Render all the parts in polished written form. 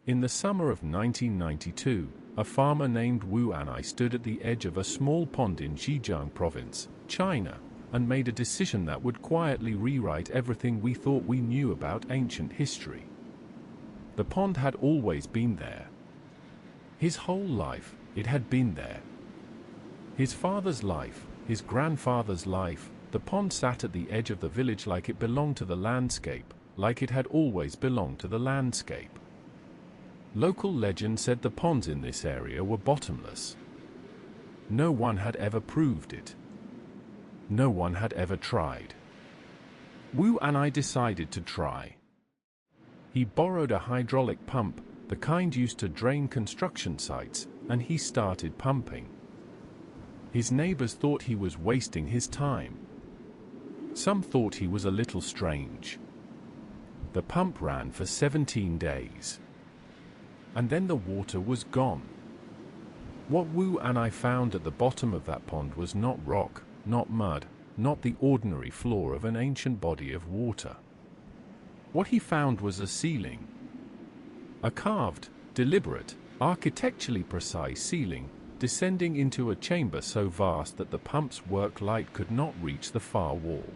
In the summer of 1992, a farmer named Wu Anai stood at the edge of a small pond in Zhejiang province, China, and made a decision that would quietly rewrite everything we thought we knew about ancient history. The pond had always been there. His whole life, it had been there. His father's life, his grandfather's life, the pond sat at the edge of the village like it belonged to the landscape, like it had always belonged to the landscape. Local legend said the ponds in this area were bottomless. No one had ever proved it. No one had ever tried. Wu Anai decided to try. He borrowed a hydraulic pump, the kind used to drain construction sites, and he started pumping. His neighbors thought he was wasting his time. Some thought he was a little strange. The pump ran for 17 days. And then the water was gone. What Wu Anai found at the bottom of that pond was not rock, not mud, not the ordinary floor of an ancient body of water. What he found was a ceiling. A carved, deliberate, architecturally precise ceiling, descending into a chamber so vast that the pump's work light could not reach the far wall.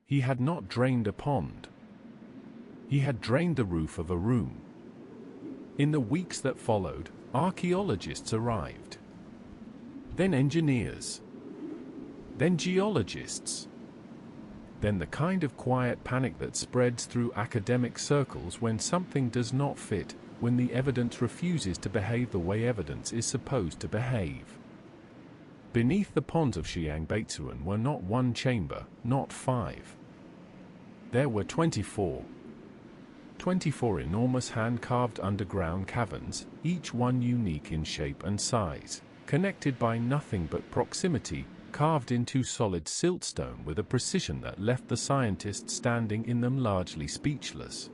He had not drained a pond. He had drained the roof of a room. In the weeks that followed, archaeologists arrived. Then engineers. Then geologists. Then the kind of quiet panic that spreads through academic circles when something does not fit, when the evidence refuses to behave the way evidence is supposed to behave. Beneath the ponds of Xiangbeizuan were not one chamber, not 5. There were 24. 24 enormous hand-carved underground caverns, each one unique in shape and size, connected by nothing but proximity, carved into solid siltstone with a precision that left the scientists standing in them largely speechless.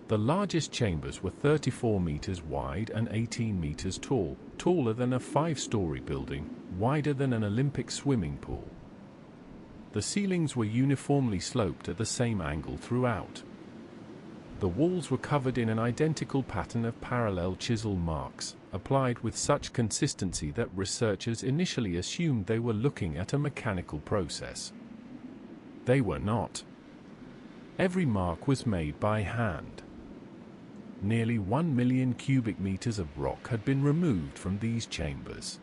The largest chambers were 34 meters wide and 18 meters tall, taller than a 5-story building, wider than an Olympic swimming pool. The ceilings were uniformly sloped at the same angle throughout. The walls were covered in an identical pattern of parallel chisel marks, applied with such consistency that researchers initially assumed they were looking at a mechanical process. They were not. Every mark was made by hand. Nearly 1 million cubic meters of rock had been removed from these chambers.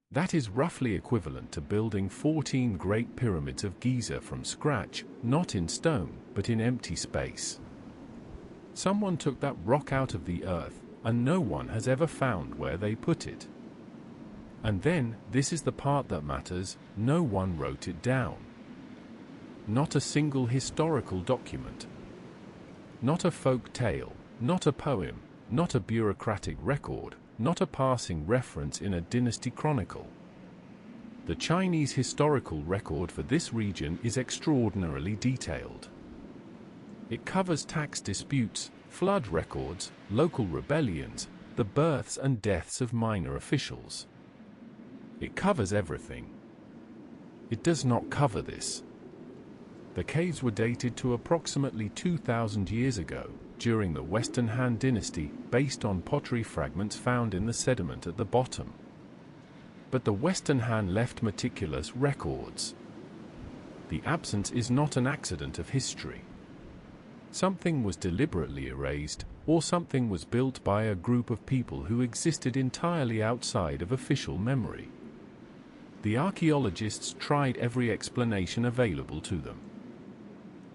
That is roughly equivalent to building 14 Great Pyramids of Giza from scratch, not in stone, but in empty space. Someone took that rock out of the earth, and no one has ever found where they put it. And then, this is the part that matters, no one wrote it down. Not a single historical document. Not a folk tale, not a poem, not a bureaucratic record, not a passing reference in a dynasty chronicle. The Chinese historical record for this region is extraordinarily detailed. It covers tax disputes, flood records, local rebellions, the births and deaths of minor officials. It covers everything. It does not cover this. The caves were dated to approximately 2,000 years ago, during the Western Han Dynasty, based on pottery fragments found in the sediment at the bottom. But the Western Han left meticulous records. The absence is not an accident of history. Something was deliberately erased, or something was built by a group of people who existed entirely outside of official memory. The archaeologists tried every explanation available to them.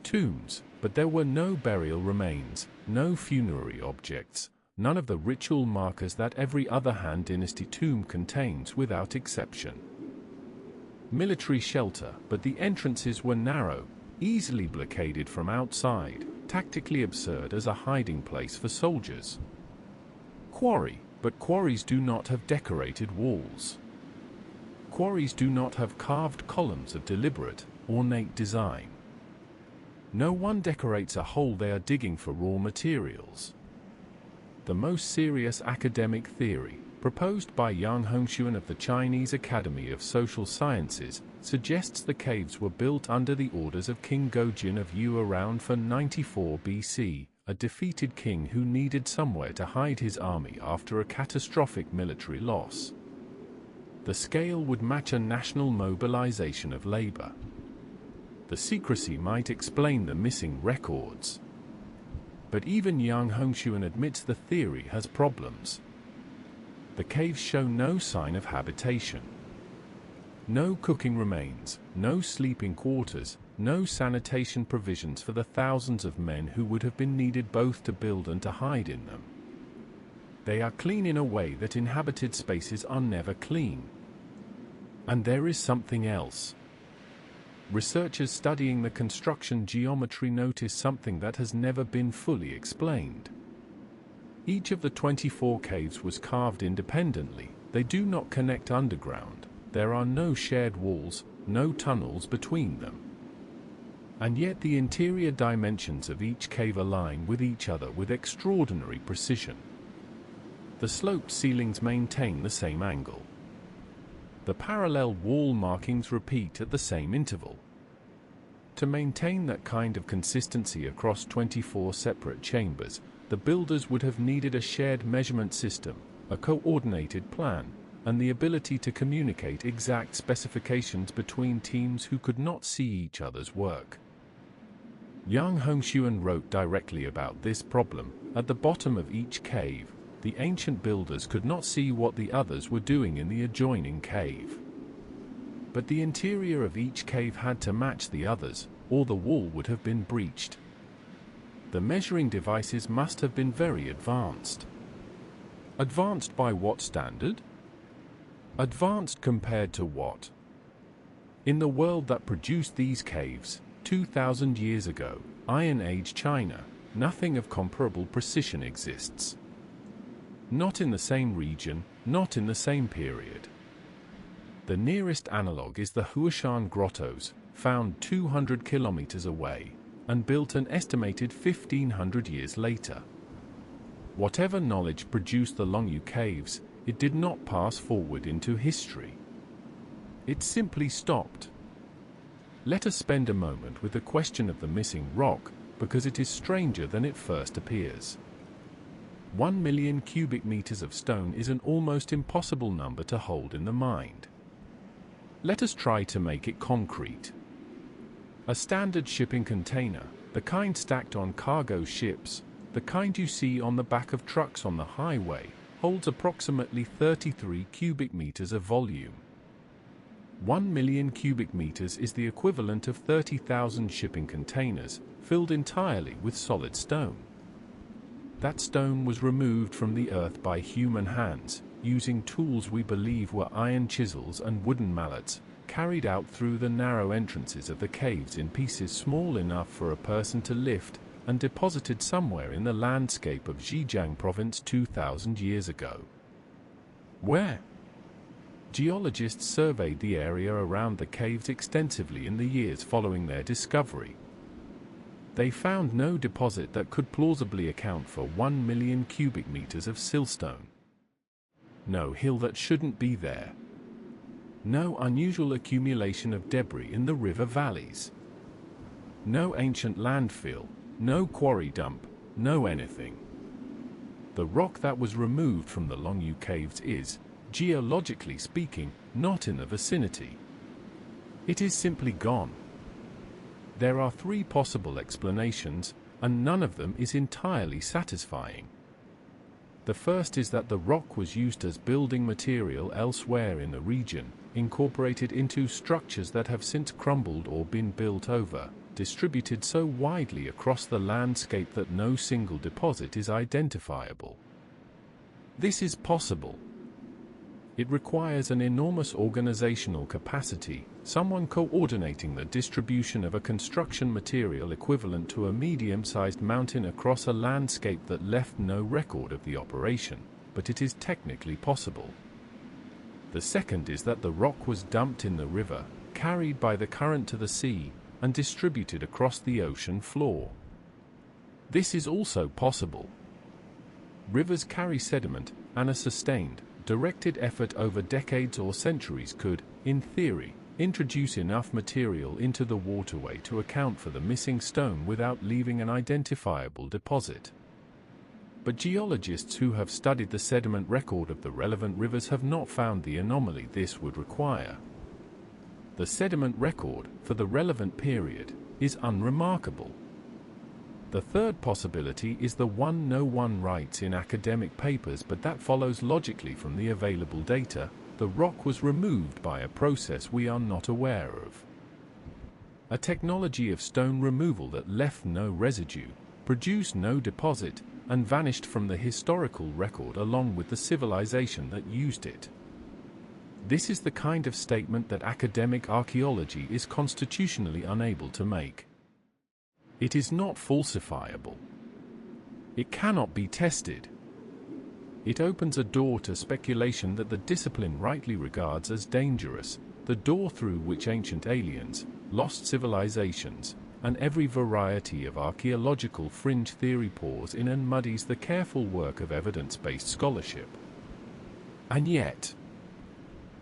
Tombs, but there were no burial remains, no funerary objects, none of the ritual markers that every other Han Dynasty tomb contains without exception. Military shelter, but the entrances were narrow, easily blockaded from outside, tactically absurd as a hiding place for soldiers. Quarry, but quarries do not have decorated walls. Quarries do not have carved columns of deliberate, ornate design. No one decorates a hole they are digging for raw materials. The most serious academic theory, proposed by Yang Hongxuan of the Chinese Academy of Social Sciences, suggests the caves were built under the orders of King Gojin of Yu around 494 BC, a defeated king who needed somewhere to hide his army after a catastrophic military loss. The scale would match a national mobilization of labor. The secrecy might explain the missing records. But even Yang Hongshuan admits the theory has problems. The caves show no sign of habitation. No cooking remains, no sleeping quarters, no sanitation provisions for the thousands of men who would have been needed both to build and to hide in them. They are clean in a way that inhabited spaces are never clean. And there is something else. Researchers studying the construction geometry notice something that has never been fully explained. Each of the 24 caves was carved independently. They do not connect underground. There are no shared walls, no tunnels between them. And yet the interior dimensions of each cave align with each other with extraordinary precision. The sloped ceilings maintain the same angle. The parallel wall markings repeat at the same interval. To maintain that kind of consistency across 24 separate chambers, the builders would have needed a shared measurement system, a coordinated plan, and the ability to communicate exact specifications between teams who could not see each other's work. Yang Hongshuan wrote directly about this problem. At the bottom of each cave, the ancient builders could not see what the others were doing in the adjoining cave. But the interior of each cave had to match the others, or the wall would have been breached. The measuring devices must have been very advanced. Advanced by what standard? Advanced compared to what? In the world that produced these caves, 2,000 years ago, Iron Age China, nothing of comparable precision exists. Not in the same region, not in the same period. The nearest analog is the Huashan Grottos, found 200 kilometers away, and built an estimated 1,500 years later. Whatever knowledge produced the Longyu caves, it did not pass forward into history. It simply stopped. Let us spend a moment with the question of the missing rock, because it is stranger than it first appears. 1 million cubic meters of stone is an almost impossible number to hold in the mind. Let us try to make it concrete. A standard shipping container, the kind stacked on cargo ships, the kind you see on the back of trucks on the highway, holds approximately 33 cubic meters of volume. 1 million cubic meters is the equivalent of 30,000 shipping containers, filled entirely with solid stone. That stone was removed from the earth by human hands, using tools we believe were iron chisels and wooden mallets, carried out through the narrow entrances of the caves in pieces small enough for a person to lift, and deposited somewhere in the landscape of Zhejiang province 2,000 years ago. Where? Geologists surveyed the area around the caves extensively in the years following their discovery. They found no deposit that could plausibly account for 1 million cubic meters of siltstone. No hill that shouldn't be there. No unusual accumulation of debris in the river valleys. No ancient landfill, no quarry dump, no anything. The rock that was removed from the Longyu caves is, geologically speaking, not in the vicinity. It is simply gone. There are 3 possible explanations, and none of them is entirely satisfying. The first is that the rock was used as building material elsewhere in the region, incorporated into structures that have since crumbled or been built over, distributed so widely across the landscape that no single deposit is identifiable. This is possible. It requires an enormous organizational capacity, someone coordinating the distribution of a construction material equivalent to a medium-sized mountain across a landscape that left no record of the operation, but it is technically possible. The second is that the rock was dumped in the river, carried by the current to the sea, and distributed across the ocean floor. This is also possible. Rivers carry sediment, and a sustained, directed effort over decades or centuries could, in theory, introduce enough material into the waterway to account for the missing stone without leaving an identifiable deposit. But geologists who have studied the sediment record of the relevant rivers have not found the anomaly this would require. The sediment record, for the relevant period, is unremarkable. The third possibility is the one no one writes in academic papers, but that follows logically from the available data. The rock was removed by a process we are not aware of. A technology of stone removal that left no residue, produced no deposit, and vanished from the historical record along with the civilization that used it. This is the kind of statement that academic archaeology is constitutionally unable to make. It is not falsifiable. It cannot be tested. It opens a door to speculation that the discipline rightly regards as dangerous, the door through which ancient aliens, lost civilizations, and every variety of archaeological fringe theory pours in and muddies the careful work of evidence-based scholarship. And yet,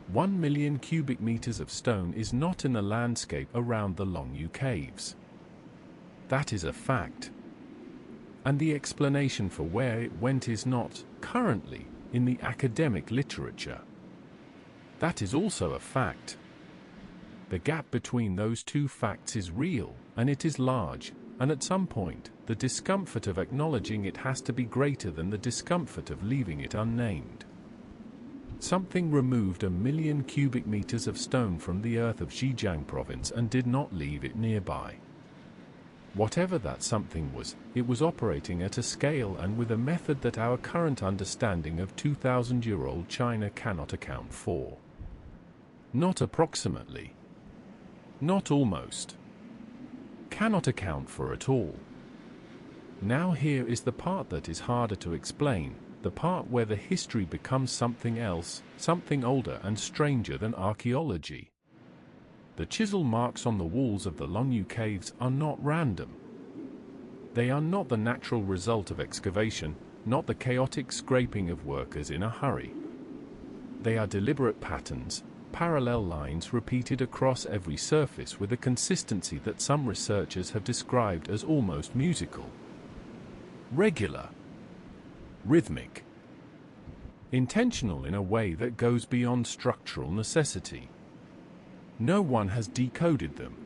1 million cubic meters of stone is not in the landscape around the Longyu Caves. That is a fact. And the explanation for where it went is not, currently, in the academic literature. That is also a fact. The gap between those two facts is real, and it is large, and at some point, the discomfort of acknowledging it has to be greater than the discomfort of leaving it unnamed. Something removed 1 million cubic meters of stone from the earth of Zhejiang province and did not leave it nearby. Whatever that something was, it was operating at a scale and with a method that our current understanding of 2,000-year-old China cannot account for. Not approximately. Not almost. Cannot account for at all. Now here is the part that is harder to explain, the part where the history becomes something else, something older and stranger than archaeology. The chisel marks on the walls of the Longyu Caves are not random. They are not the natural result of excavation, not the chaotic scraping of workers in a hurry. They are deliberate patterns, parallel lines repeated across every surface with a consistency that some researchers have described as almost musical. Regular. Rhythmic. Intentional in a way that goes beyond structural necessity. No one has decoded them.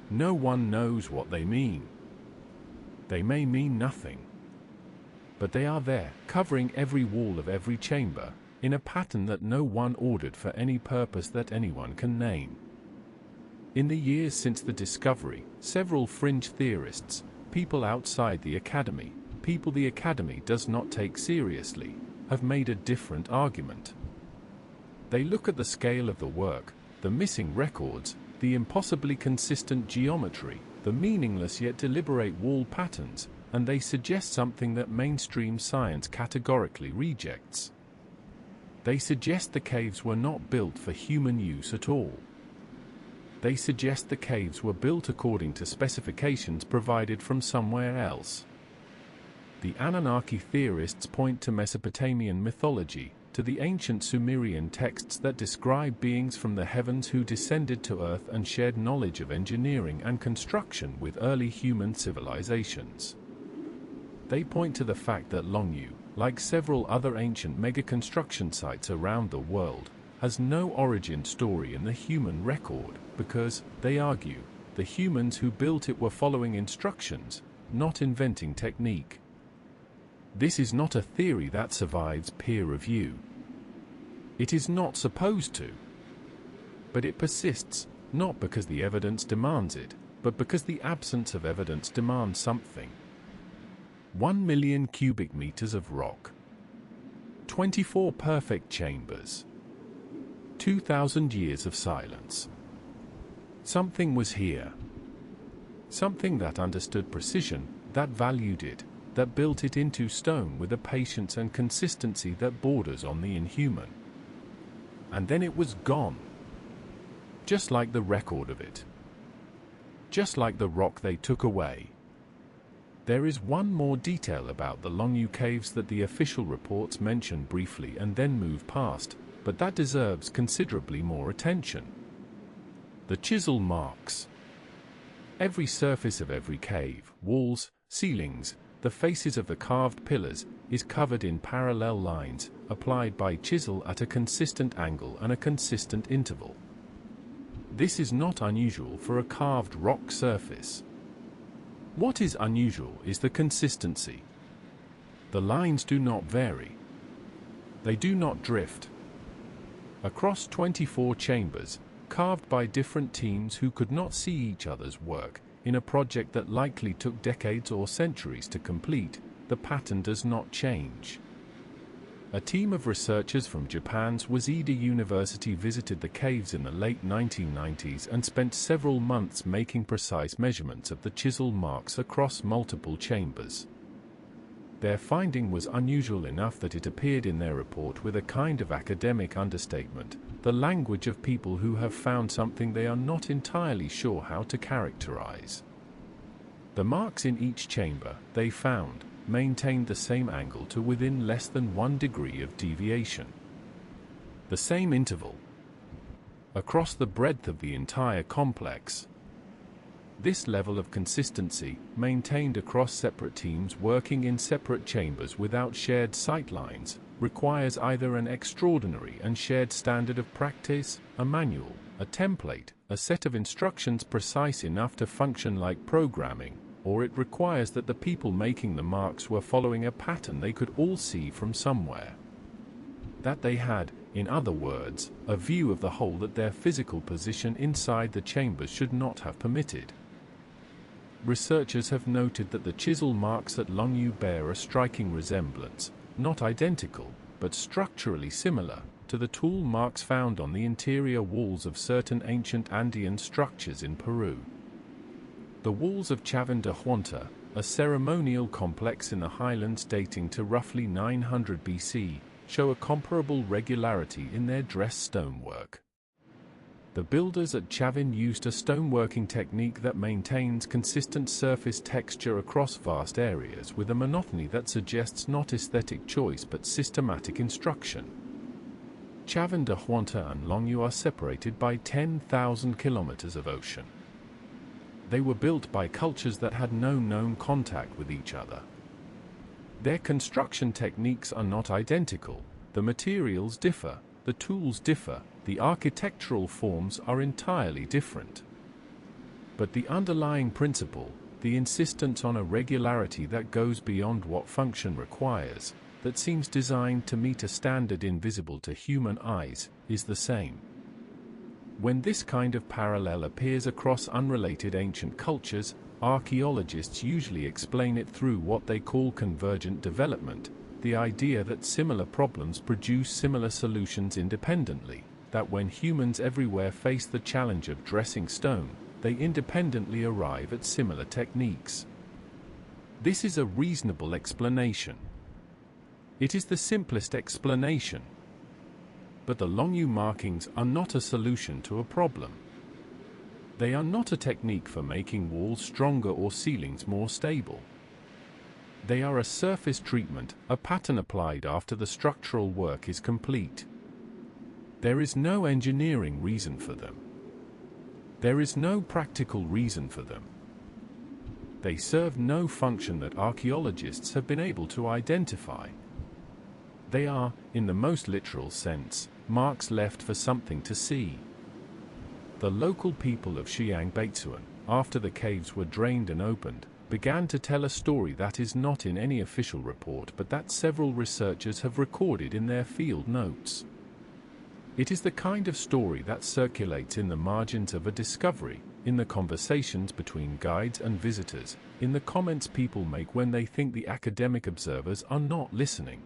No one knows what they mean. They may mean nothing. But they are there, covering every wall of every chamber, in a pattern that no one ordered for any purpose that anyone can name. In the years since the discovery, several fringe theorists, people outside the academy, people the academy does not take seriously, have made a different argument. They look at the scale of the work, the missing records, the impossibly consistent geometry, the meaningless yet deliberate wall patterns, and they suggest something that mainstream science categorically rejects. They suggest the caves were not built for human use at all. They suggest the caves were built according to specifications provided from somewhere else. The Anunnaki theorists point to Mesopotamian mythology, to the ancient Sumerian texts that describe beings from the heavens who descended to Earth and shared knowledge of engineering and construction with early human civilizations. They point to the fact that Longyu, like several other ancient mega-construction sites around the world, has no origin story in the human record, because, they argue, the humans who built it were following instructions, not inventing technique. This is not a theory that survives peer review. It is not supposed to. But it persists, not because the evidence demands it, but because the absence of evidence demands something. 1 million cubic meters of rock. 24 perfect chambers. 2,000 years of silence. Something was here. Something that understood precision, that valued it, that built it into stone with a patience and consistency that borders on the inhuman. And then it was gone. Just like the record of it. Just like the rock they took away. There is one more detail about the Longyu Caves that the official reports mention briefly and then move past, but that deserves considerably more attention. The chisel marks. Every surface of every cave, walls, ceilings, the faces of the carved pillars, is covered in parallel lines, applied by chisel at a consistent angle and a consistent interval. This is not unusual for a carved rock surface. What is unusual is the consistency. The lines do not vary. They do not drift. Across 24 chambers, carved by different teams who could not see each other's work, in a project that likely took decades or centuries to complete, the pattern does not change. A team of researchers from Japan's Waseda University visited the caves in the late 1990s and spent several months making precise measurements of the chisel marks across multiple chambers. Their finding was unusual enough that it appeared in their report with a kind of academic understatement, the language of people who have found something they are not entirely sure how to characterize. The marks in each chamber, they found, maintained the same angle to within less than 1 degree of deviation. The same interval across the breadth of the entire complex. This level of consistency, maintained across separate teams working in separate chambers without shared sightlines, requires either an extraordinary and shared standard of practice, a manual, a template, a set of instructions precise enough to function like programming, or it requires that the people making the marks were following a pattern they could all see from somewhere. That they had, in other words, a view of the whole that their physical position inside the chambers should not have permitted. Researchers have noted that the chisel marks at Longyu bear a striking resemblance, not identical, but structurally similar, to the tool marks found on the interior walls of certain ancient Andean structures in Peru. The walls of Chavín de Huanta, a ceremonial complex in the highlands dating to roughly 900 BC, show a comparable regularity in their dressed stonework. The builders at Chavín used a stoneworking technique that maintains consistent surface texture across vast areas with a monotony that suggests not aesthetic choice but systematic instruction. Chavín de Huanta and Longyu are separated by 10,000 kilometers of ocean. They were built by cultures that had no known contact with each other. Their construction techniques are not identical, the materials differ, the tools differ, the architectural forms are entirely different. But the underlying principle, the insistence on a regularity that goes beyond what function requires, that seems designed to meet a standard invisible to human eyes, is the same. When this kind of parallel appears across unrelated ancient cultures, archaeologists usually explain it through what they call convergent development, the idea that similar problems produce similar solutions independently, that when humans everywhere face the challenge of dressing stone, they independently arrive at similar techniques. This is a reasonable explanation. It is the simplest explanation. But the Longyu markings are not a solution to a problem. They are not a technique for making walls stronger or ceilings more stable. They are a surface treatment, a pattern applied after the structural work is complete. There is no engineering reason for them. There is no practical reason for them. They serve no function that archaeologists have been able to identify. They are, in the most literal sense, marks left for something to see. The local people of Xiangbeizuan, after the caves were drained and opened, began to tell a story that is not in any official report but that several researchers have recorded in their field notes. It is the kind of story that circulates in the margins of a discovery, in the conversations between guides and visitors, in the comments people make when they think the academic observers are not listening.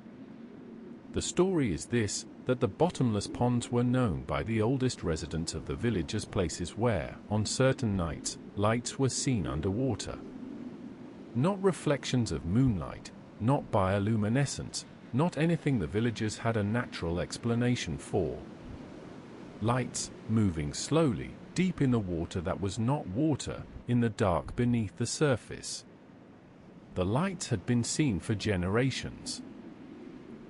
The story is this, that the bottomless ponds were known by the oldest residents of the village as places where, on certain nights, lights were seen underwater. Not reflections of moonlight, not bioluminescence, not anything the villagers had a natural explanation for. Lights, moving slowly, deep in the water that was not water, in the dark beneath the surface. The lights had been seen for generations.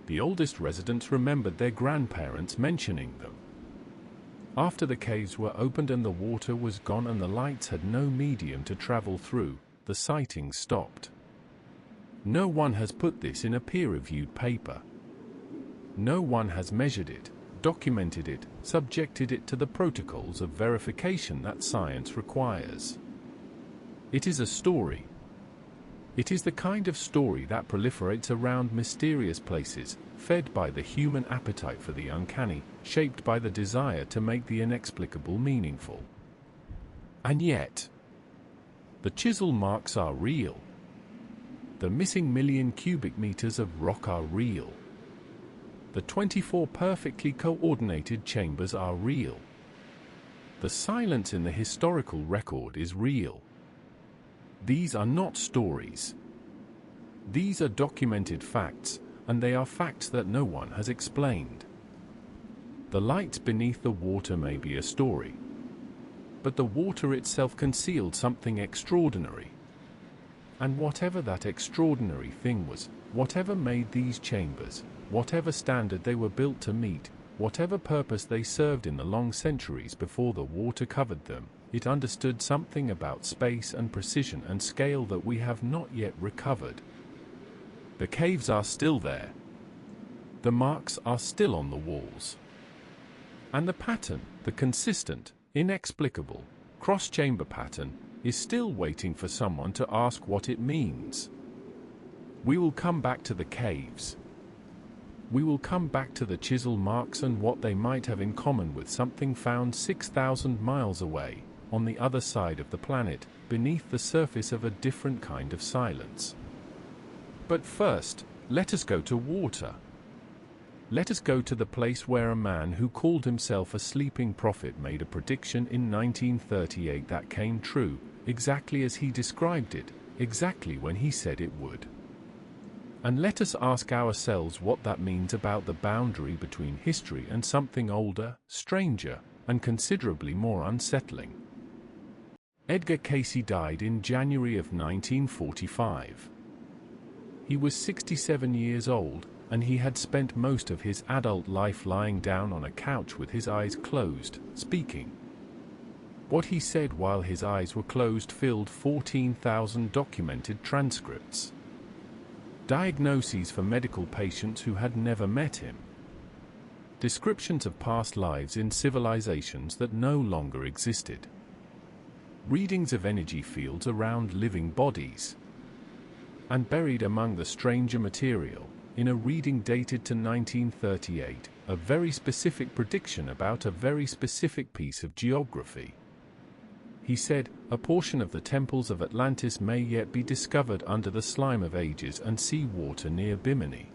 The oldest residents remembered their grandparents mentioning them. After the caves were opened and the water was gone and the lights had no medium to travel through, the sightings stopped. No one has put this in a peer-reviewed paper. No one has measured it, documented it, subjected it to the protocols of verification that science requires. It is a story. It is the kind of story that proliferates around mysterious places, fed by the human appetite for the uncanny, shaped by the desire to make the inexplicable meaningful. And yet, the chisel marks are real. The missing million cubic meters of rock are real. The 24 perfectly coordinated chambers are real. The silence in the historical record is real. These are not stories. These are documented facts, and they are facts that no one has explained. The lights beneath the water may be a story, but the water itself concealed something extraordinary. And whatever that extraordinary thing was, whatever made these chambers, whatever standard they were built to meet, whatever purpose they served in the long centuries before the water covered them, it understood something about space and precision and scale that we have not yet recovered. The caves are still there. The marks are still on the walls. And the pattern, the consistent, inexplicable, cross-chamber pattern, is still waiting for someone to ask what it means. We will come back to the caves. We will come back to the chisel marks and what they might have in common with something found 6,000 miles away, on the other side of the planet, beneath the surface of a different kind of silence. But first, let us go to water. Let us go to the place where a man who called himself a sleeping prophet made a prediction in 1938 that came true, exactly as he described it, exactly when he said it would. And let us ask ourselves what that means about the boundary between history and something older, stranger, and considerably more unsettling. Edgar Cayce died in January of 1945. He was 67 years old, and he had spent most of his adult life lying down on a couch with his eyes closed, speaking. What he said while his eyes were closed filled 14,000 documented transcripts. Diagnoses for medical patients who had never met him. Descriptions of past lives in civilizations that no longer existed. Readings of energy fields around living bodies. And buried among the stranger material, in a reading dated to 1938, a very specific prediction about a very specific piece of geography. He said, a portion of the temples of Atlantis may yet be discovered under the slime of ages and sea water near Bimini.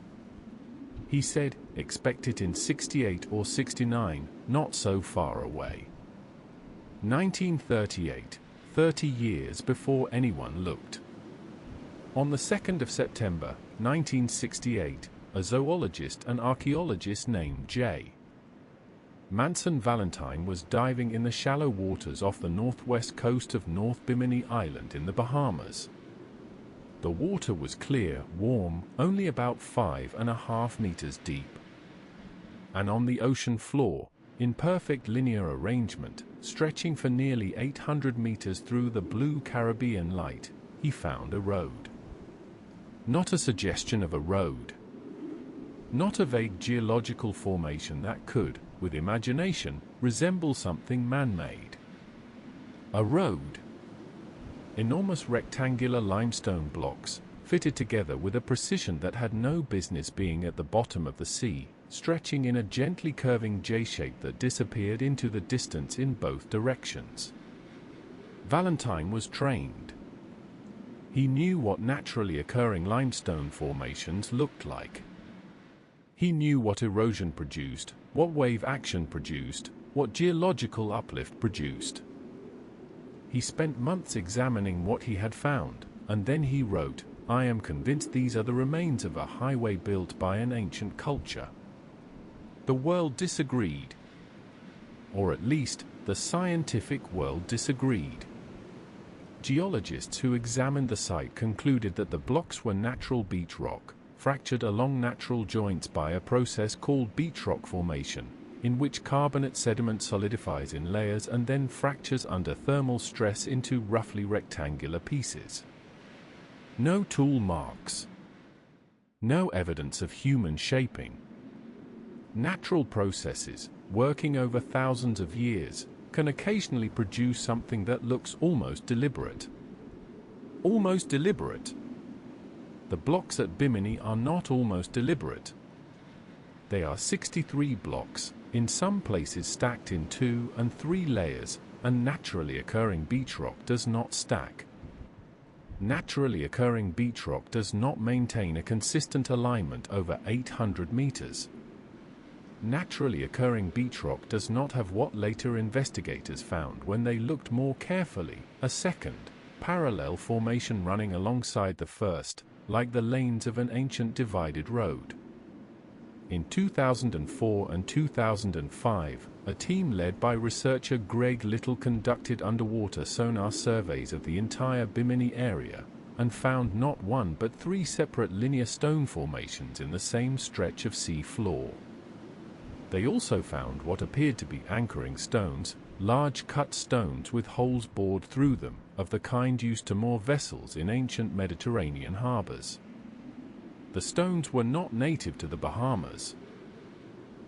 He said, expect it in 68 or 69, not so far away. 1938, 30 years before anyone looked. On the 2nd of September, 1968, a zoologist and archaeologist named J. Manson Valentine was diving in the shallow waters off the northwest coast of North Bimini Island in the Bahamas. The water was clear, warm, only about 5.5 meters deep. And on the ocean floor, in perfect linear arrangement, stretching for nearly 800 meters through the blue Caribbean light, he found a road. Not a suggestion of a road. Not a vague geological formation that could, with imagination, resemble something man-made. A road. Enormous rectangular limestone blocks, fitted together with a precision that had no business being at the bottom of the sea, stretching in a gently curving J-shape that disappeared into the distance in both directions. Valentine was trained. He knew what naturally occurring limestone formations looked like. He knew what erosion produced, what wave action produced, what geological uplift produced. He spent months examining what he had found, and then he wrote, I am convinced these are the remains of a highway built by an ancient culture. The world disagreed. Or at least, the scientific world disagreed. Geologists who examined the site concluded that the blocks were natural beach rock, fractured along natural joints by a process called beach rock formation, in which carbonate sediment solidifies in layers and then fractures under thermal stress into roughly rectangular pieces. No tool marks. No evidence of human shaping. Natural processes, working over thousands of years, can occasionally produce something that looks almost deliberate. Almost deliberate. The blocks at Bimini are not almost deliberate. They are 63 blocks, in some places stacked in 2 and 3 layers, and naturally occurring beach rock does not stack. Naturally occurring beach rock does not maintain a consistent alignment over 800 meters. Naturally occurring beach rock does not have what later investigators found when they looked more carefully, a second, parallel formation running alongside the first, like the lanes of an ancient divided road. In 2004 and 2005, a team led by researcher Greg Little conducted underwater sonar surveys of the entire Bimini area, and found not 1 but 3 separate linear stone formations in the same stretch of sea floor. They also found what appeared to be anchoring stones, large cut stones with holes bored through them, of the kind used to moor vessels in ancient Mediterranean harbors. The stones were not native to the Bahamas.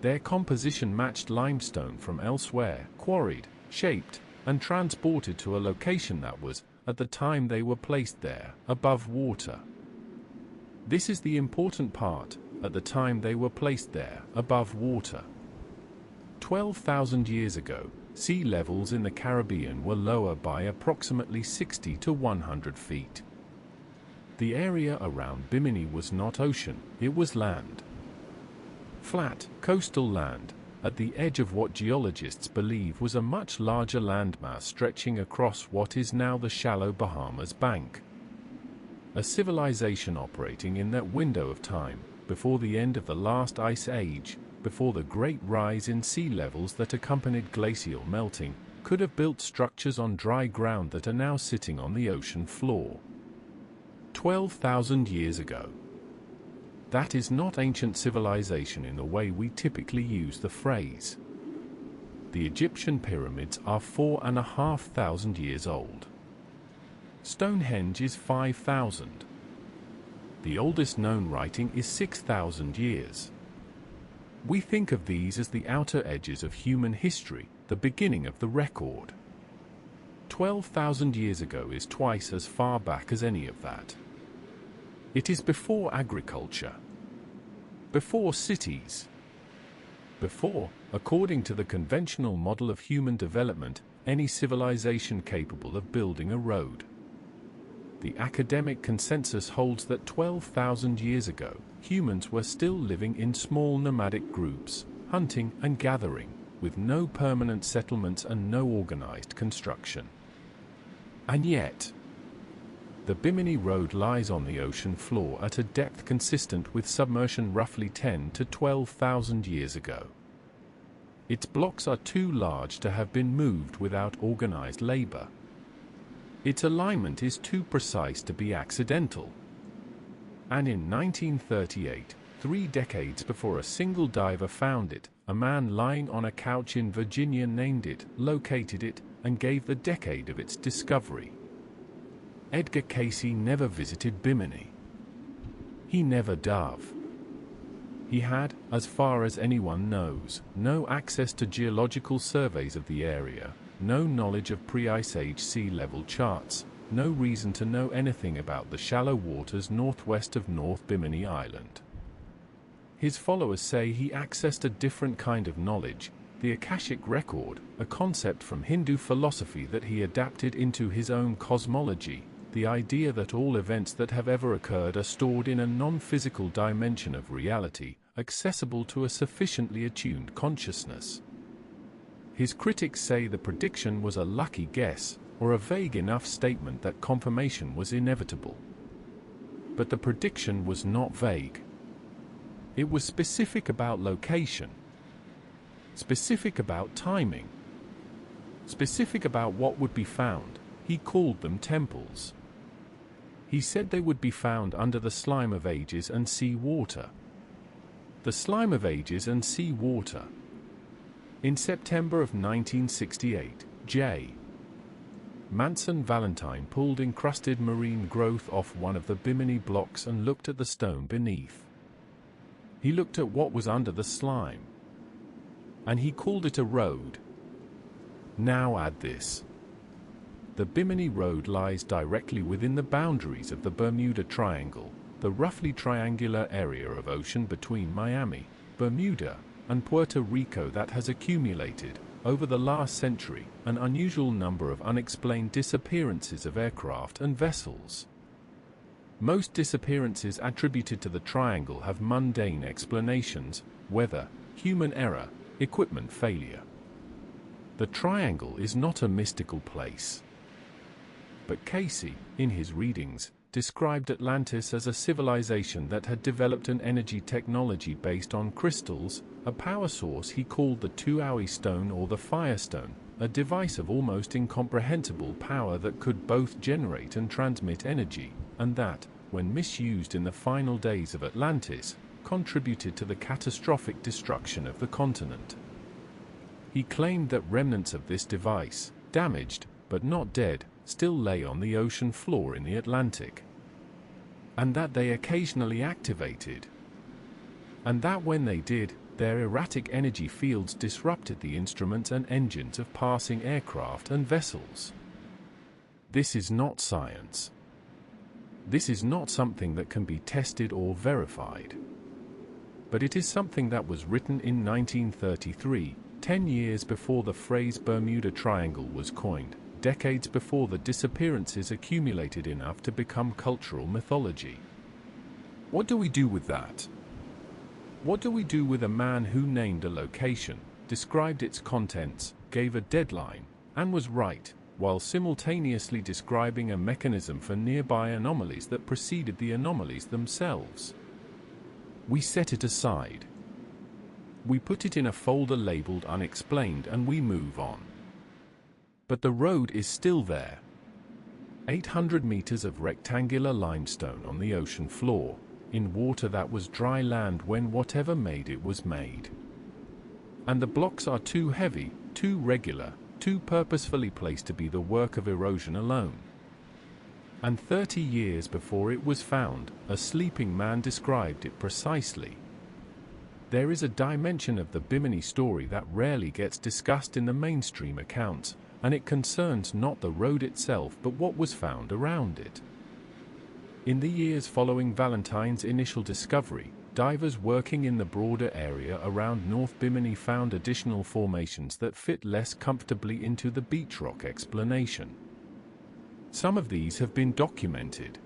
Their composition matched limestone from elsewhere, quarried, shaped, and transported to a location that was, at the time they were placed there, above water. This is the important part, at the time they were placed there, above water. 12,000 years ago, sea levels in the Caribbean were lower by approximately 60 to 100 feet. The area around Bimini was not ocean, it was land. Flat, coastal land, at the edge of what geologists believe was a much larger landmass stretching across what is now the shallow Bahamas bank. A civilization operating in that window of time, before the end of the last ice age, before the great rise in sea levels that accompanied glacial melting, could have built structures on dry ground that are now sitting on the ocean floor. 12,000 years ago. That is not ancient civilization in the way we typically use the phrase. The Egyptian pyramids are 4,500 years old. Stonehenge is 5,000. The oldest known writing is 6,000 years. We think of these as the outer edges of human history, the beginning of the record. 12,000 years ago is twice as far back as any of that. It is before agriculture, before cities, before, according to the conventional model of human development, any civilization capable of building a road. The academic consensus holds that 12,000 years ago, humans were still living in small nomadic groups, hunting and gathering, with no permanent settlements and no organized construction. And yet, the Bimini Road lies on the ocean floor at a depth consistent with submersion roughly 10 to 12,000 years ago. Its blocks are too large to have been moved without organized labor. Its alignment is too precise to be accidental. And in 1938, 3 decades before a single diver found it, a man lying on a couch in Virginia named it, located it, and gave the decade of its discovery. Edgar Cayce never visited Bimini. He never dove. He had, as far as anyone knows, no access to geological surveys of the area, no knowledge of pre-Ice Age sea level charts, no reason to know anything about the shallow waters northwest of North Bimini Island. His followers say he accessed a different kind of knowledge, the Akashic record, a concept from Hindu philosophy that he adapted into his own cosmology, the idea that all events that have ever occurred are stored in a non-physical dimension of reality, accessible to a sufficiently attuned consciousness. His critics say the prediction was a lucky guess, or a vague enough statement that confirmation was inevitable. But the prediction was not vague. It was specific about location, specific about timing, specific about what would be found. He called them temples. He said they would be found under the slime of ages and sea water. The slime of ages and sea water. In September of 1968, J. Manson Valentine pulled encrusted marine growth off one of the Bimini blocks and looked at the stone beneath. He looked at what was under the slime, and he called it a road. Now add this. The Bimini Road lies directly within the boundaries of the Bermuda Triangle, the roughly triangular area of ocean between Miami, Bermuda, and Puerto Rico that has accumulated, over the last century, an unusual number of unexplained disappearances of aircraft and vessels. Most disappearances attributed to the triangle have mundane explanations: weather, human error, equipment failure. The triangle is not a mystical place. But Casey, in his readings, described Atlantis as a civilization that had developed an energy technology based on crystals, a power source he called the Tuaui stone or the Firestone, a device of almost incomprehensible power that could both generate and transmit energy, and that, when misused in the final days of Atlantis, contributed to the catastrophic destruction of the continent. He claimed that remnants of this device, damaged, but not dead, still lay on the ocean floor in the Atlantic, and that they occasionally activated, and that when they did, their erratic energy fields disrupted the instruments and engines of passing aircraft and vessels. This is not science. This is not something that can be tested or verified. But it is something that was written in 1933, 10 years before the phrase Bermuda Triangle was coined, decades before the disappearances accumulated enough to become cultural mythology. What do we do with that? What do we do with a man who named a location, described its contents, gave a deadline, and was right, while simultaneously describing a mechanism for nearby anomalies that preceded the anomalies themselves? We set it aside. We put it in a folder labeled Unexplained and we move on. But the road is still there. 800 meters of rectangular limestone on the ocean floor, in water that was dry land when whatever made it was made. And the blocks are too heavy, too regular, too purposefully placed to be the work of erosion alone. And 30 years before it was found, a sleeping man described it precisely. There is a dimension of the Bimini story that rarely gets discussed in the mainstream accounts, and it concerns not the road itself but what was found around it. In the years following Valentine's initial discovery, divers working in the broader area around North Bimini found additional formations that fit less comfortably into the beach rock explanation. Some of these have been documented.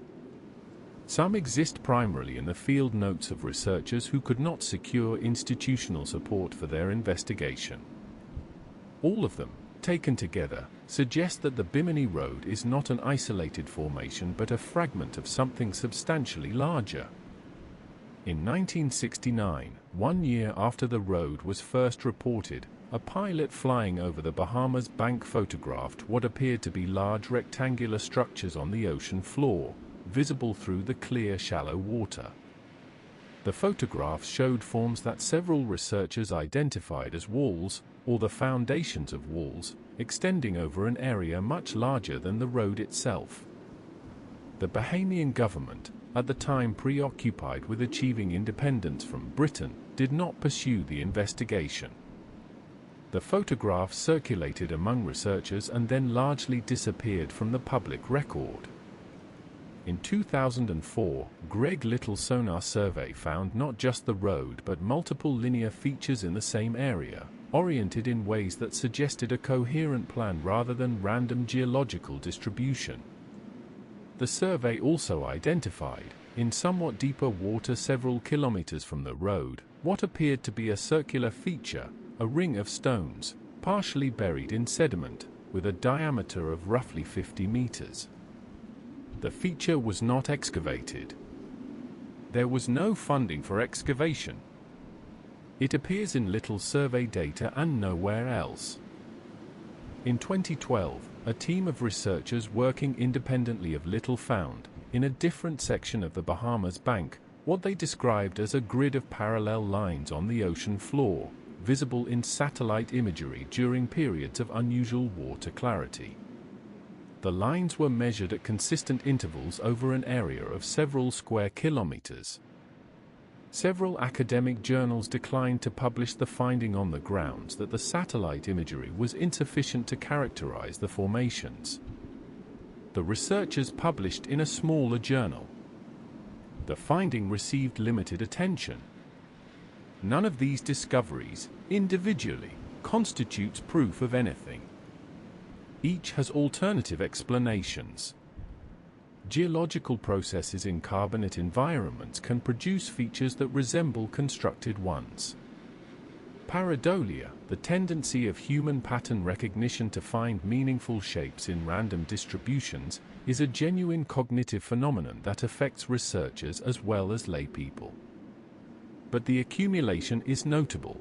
Some exist primarily in the field notes of researchers who could not secure institutional support for their investigation. All of them, taken together, suggest that the Bimini Road is not an isolated formation but a fragment of something substantially larger. In 1969, 1 year after the road was first reported, a pilot flying over the Bahamas bank photographed what appeared to be large rectangular structures on the ocean floor, visible through the clear, shallow water. The photographs showed forms that several researchers identified as walls, or the foundations of walls, extending over an area much larger than the road itself. The Bahamian government, at the time preoccupied with achieving independence from Britain, did not pursue the investigation. The photographs circulated among researchers and then largely disappeared from the public record. In 2004, Greg Little's sonar survey found not just the road but multiple linear features in the same area, oriented in ways that suggested a coherent plan rather than random geological distribution. The survey also identified, in somewhat deeper water several kilometers from the road, what appeared to be a circular feature, a ring of stones, partially buried in sediment, with a diameter of roughly 50 meters. The feature was not excavated. There was no funding for excavation. It appears in Little's survey data and nowhere else. In 2012, a team of researchers working independently of Little found, in a different section of the Bahamas bank, what they described as a grid of parallel lines on the ocean floor, visible in satellite imagery during periods of unusual water clarity. The lines were measured at consistent intervals over an area of several square kilometers. Several academic journals declined to publish the finding on the grounds that the satellite imagery was insufficient to characterize the formations. The researchers published in a smaller journal. The finding received limited attention. None of these discoveries, individually, constitutes proof of anything. Each has alternative explanations. Geological processes in carbonate environments can produce features that resemble constructed ones. Pareidolia, the tendency of human pattern recognition to find meaningful shapes in random distributions, is a genuine cognitive phenomenon that affects researchers as well as laypeople. But the accumulation is notable.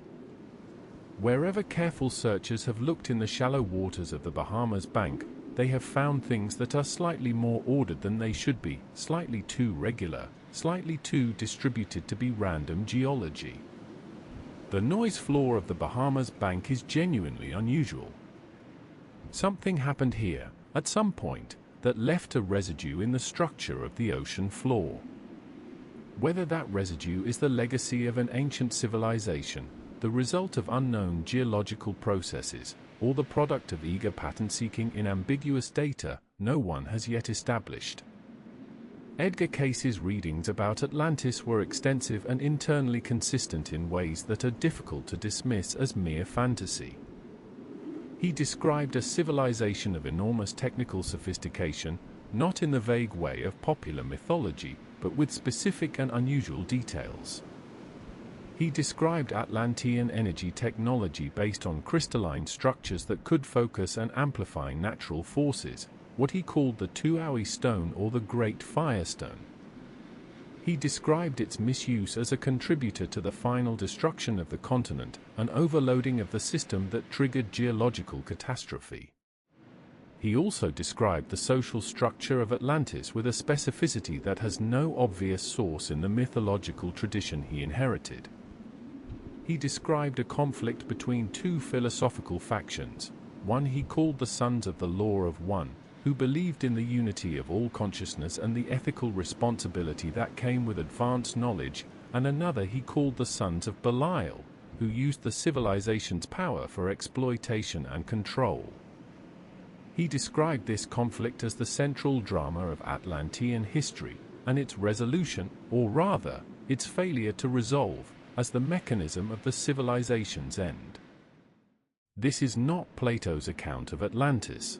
Wherever careful searchers have looked in the shallow waters of the Bahamas bank, they have found things that are slightly more ordered than they should be, slightly too regular, slightly too distributed to be random geology. The noise floor of the Bahamas bank is genuinely unusual. Something happened here, at some point, that left a residue in the structure of the ocean floor. Whether that residue is the legacy of an ancient civilization, the result of unknown geological processes, or the product of eager pattern-seeking in ambiguous data, no one has yet established. Edgar Cayce's readings about Atlantis were extensive and internally consistent in ways that are difficult to dismiss as mere fantasy. He described a civilization of enormous technical sophistication, not in the vague way of popular mythology, but with specific and unusual details. He described Atlantean energy technology based on crystalline structures that could focus and amplify natural forces, what he called the Tuaui Stone or the Great Firestone. He described its misuse as a contributor to the final destruction of the continent, an overloading of the system that triggered geological catastrophe. He also described the social structure of Atlantis with a specificity that has no obvious source in the mythological tradition he inherited. He described a conflict between two philosophical factions, one he called the Sons of the Law of One, who believed in the unity of all consciousness and the ethical responsibility that came with advanced knowledge, and another he called the Sons of Belial, who used the civilization's power for exploitation and control. He described this conflict as the central drama of Atlantean history, and its resolution, or rather, its failure to resolve, as the mechanism of the civilization's end. This is not Plato's account of Atlantis.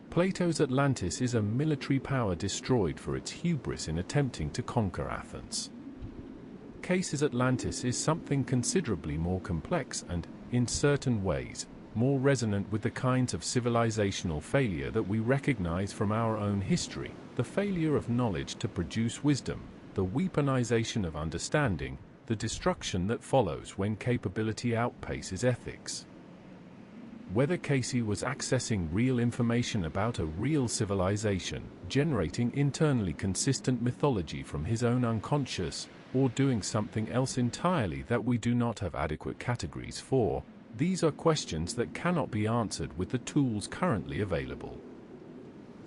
Plato's Atlantis is a military power destroyed for its hubris in attempting to conquer Athens. Cayce's Atlantis is something considerably more complex and, in certain ways, more resonant with the kinds of civilizational failure that we recognize from our own history, the failure of knowledge to produce wisdom, the weaponization of understanding, the destruction that follows when capability outpaces ethics. Whether Cayce was accessing real information about a real civilization, generating internally consistent mythology from his own unconscious, or doing something else entirely that we do not have adequate categories for, these are questions that cannot be answered with the tools currently available.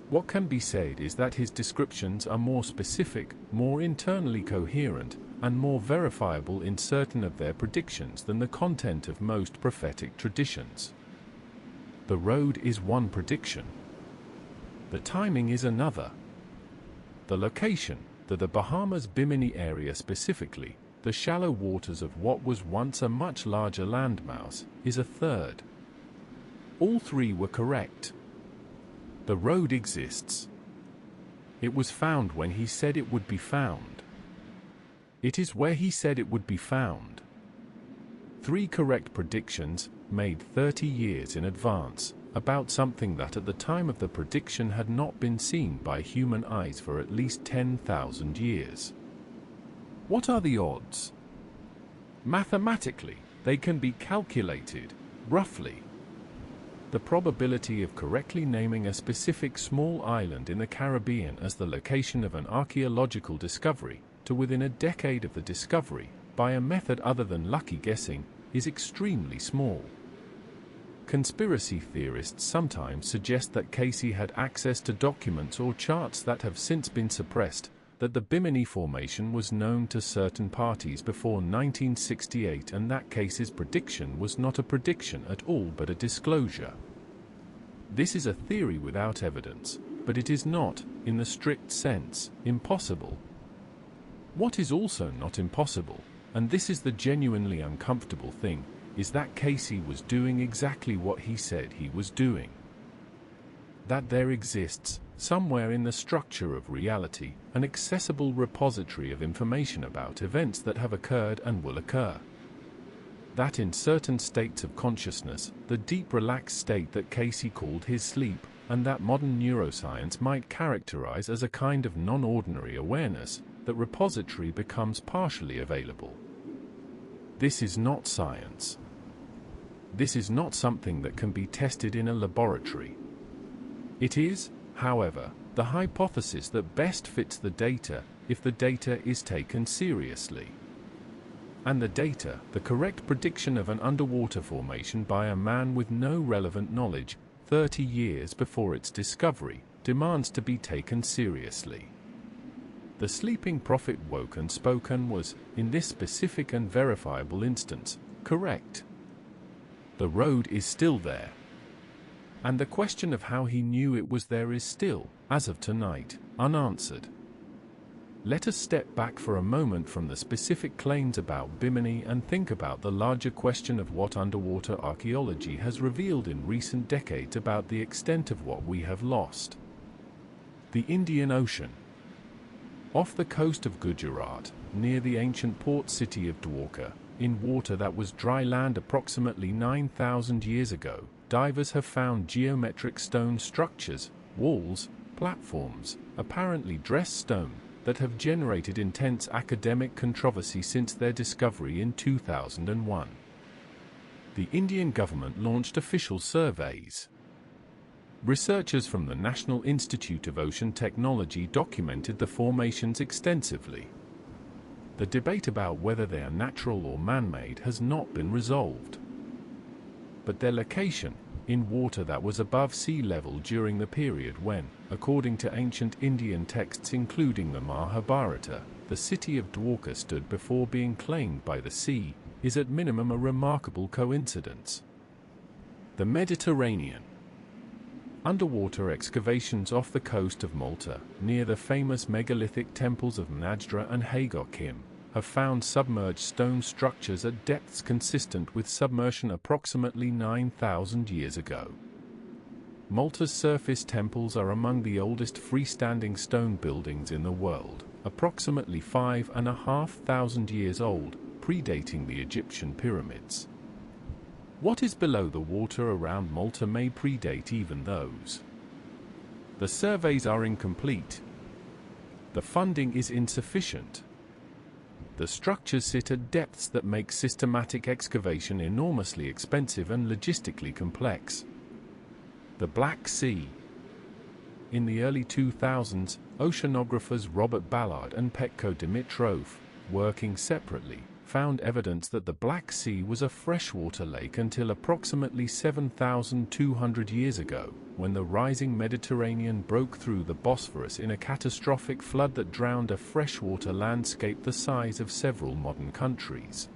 What can be said is that his descriptions are more specific, more internally coherent, and more verifiable in certain of their predictions than the content of most prophetic traditions. The road is one prediction. The timing is another. The location, the Bahamas Bimini area specifically, the shallow waters of what was once a much larger landmass, is a third. All three were correct. The road exists. It was found when he said it would be found. It is where he said it would be found. 3 correct predictions, made 30 years in advance, about something that at the time of the prediction had not been seen by human eyes for at least 10,000 years. What are the odds? Mathematically, they can be calculated, roughly. The probability of correctly naming a specific small island in the Caribbean as the location of an archaeological discovery, to within a decade of the discovery, by a method other than lucky guessing, is extremely small. Conspiracy theorists sometimes suggest that Casey had access to documents or charts that have since been suppressed, that the Bimini Formation was known to certain parties before 1968 and that Casey's prediction was not a prediction at all but a disclosure. This is a theory without evidence, but it is not, in the strict sense, impossible. What is also not impossible, and this is the genuinely uncomfortable thing, is that Casey was doing exactly what he said he was doing. That there exists, somewhere in the structure of reality, an accessible repository of information about events that have occurred and will occur. That in certain states of consciousness, the deep relaxed state that Casey called his sleep, and that modern neuroscience might characterize as a kind of non-ordinary awareness, that repository becomes partially available. This is not science. This is not something that can be tested in a laboratory. It is, however, the hypothesis that best fits the data, if the data is taken seriously. And the data, the correct prediction of an underwater formation by a man with no relevant knowledge, 30 years before its discovery, demands to be taken seriously. The sleeping prophet woke and spoken was, in this specific and verifiable instance, correct. The road is still there. And the question of how he knew it was there is still, as of tonight, unanswered. Let us step back for a moment from the specific claims about Bimini and think about the larger question of what underwater archaeology has revealed in recent decades about the extent of what we have lost. The Indian Ocean. Off the coast of Gujarat, near the ancient port city of Dwarka, in water that was dry land approximately 9,000 years ago, divers have found geometric stone structures, walls, platforms, apparently dressed stone, that have generated intense academic controversy since their discovery in 2001. The Indian government launched official surveys. Researchers from the National Institute of Ocean Technology documented the formations extensively. The debate about whether they are natural or man-made has not been resolved. But their location, in water that was above sea level during the period when, according to ancient Indian texts including the Mahabharata, the city of Dwarka stood before being claimed by the sea, is at minimum a remarkable coincidence. The Mediterranean. Underwater excavations off the coast of Malta, near the famous megalithic temples of Nazca and Hagokim, have found submerged stone structures at depths consistent with submersion approximately 9,000 years ago. Malta's surface temples are among the oldest freestanding stone buildings in the world, approximately 5,500 years old, predating the Egyptian pyramids. What is below the water around Malta may predate even those. The surveys are incomplete. The funding is insufficient. The structures sit at depths that make systematic excavation enormously expensive and logistically complex. The Black Sea. In the early 2000s, oceanographers Robert Ballard and Petko Dimitrov, working separately, found evidence that the Black Sea was a freshwater lake until approximately 7,200 years ago, when the rising Mediterranean broke through the Bosphorus in a catastrophic flood that drowned a freshwater landscape the size of several modern countries.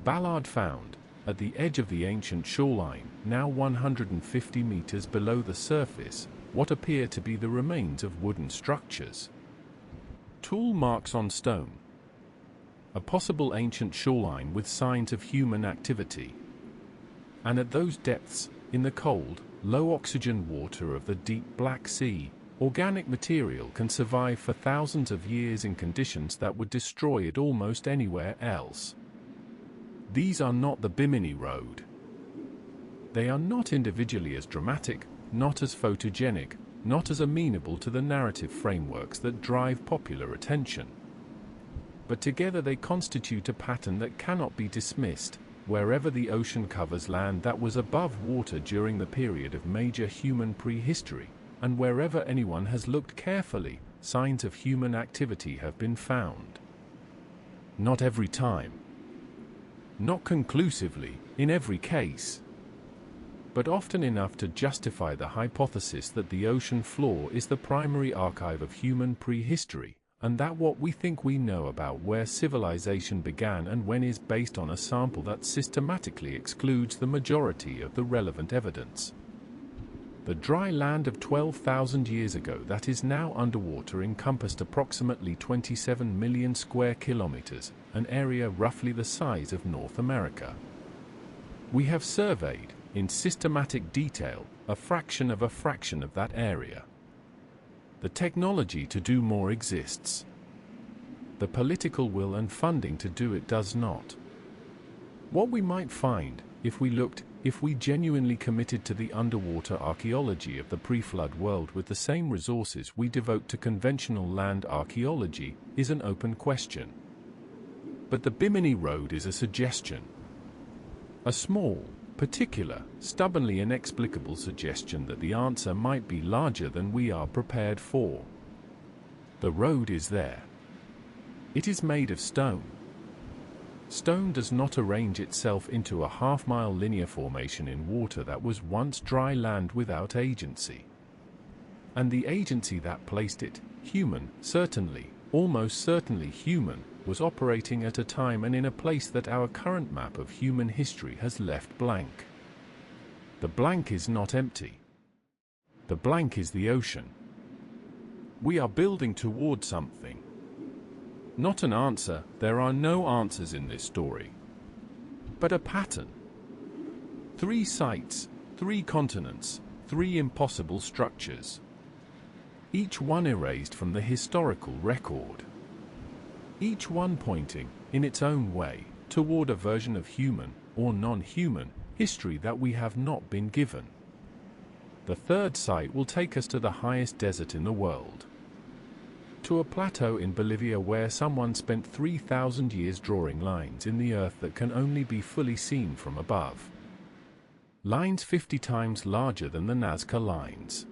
Ballard found, at the edge of the ancient shoreline, now 150 meters below the surface, what appear to be the remains of wooden structures. Tool marks on stone. A possible ancient shoreline with signs of human activity. And at those depths, in the cold, low-oxygen water of the deep Black Sea, organic material can survive for thousands of years in conditions that would destroy it almost anywhere else. These are not the Bimini Road. They are not individually as dramatic, not as photogenic, not as amenable to the narrative frameworks that drive popular attention. But together they constitute a pattern that cannot be dismissed. Wherever the ocean covers land that was above water during the period of major human prehistory, and wherever anyone has looked carefully, signs of human activity have been found. Not every time. Not conclusively, in every case, but often enough to justify the hypothesis that the ocean floor is the primary archive of human prehistory, and that what we think we know about where civilization began and when is based on a sample that systematically excludes the majority of the relevant evidence. The dry land of 12,000 years ago that is now underwater encompassed approximately 27 million square kilometers, an area roughly the size of North America. We have surveyed, in systematic detail, a fraction of that area. The technology to do more exists. The political will and funding to do it does not. What we might find, if we genuinely committed to the underwater archaeology of the pre-flood world with the same resources we devote to conventional land archaeology, is an open question. But the Bimini Road is a suggestion. A small, particular, stubbornly inexplicable suggestion that the answer might be larger than we are prepared for. The road is there. It is made of stone. Stone does not arrange itself into a half-mile linear formation in water that was once dry land without agency. And the agency that placed it, human, certainly, almost certainly human, was operating at a time and in a place that our current map of human history has left blank. The blank is not empty. The blank is the ocean. We are building toward something. Not an answer, there are no answers in this story. But a pattern. 3 sites, 3 continents, 3 impossible structures. Each one erased from the historical record. Each one pointing, in its own way, toward a version of human, or non-human, history that we have not been given. The 3rd site will take us to the highest desert in the world. To a plateau in Bolivia where someone spent 3,000 years drawing lines in the earth that can only be fully seen from above. Lines 50 times larger than the Nazca Lines.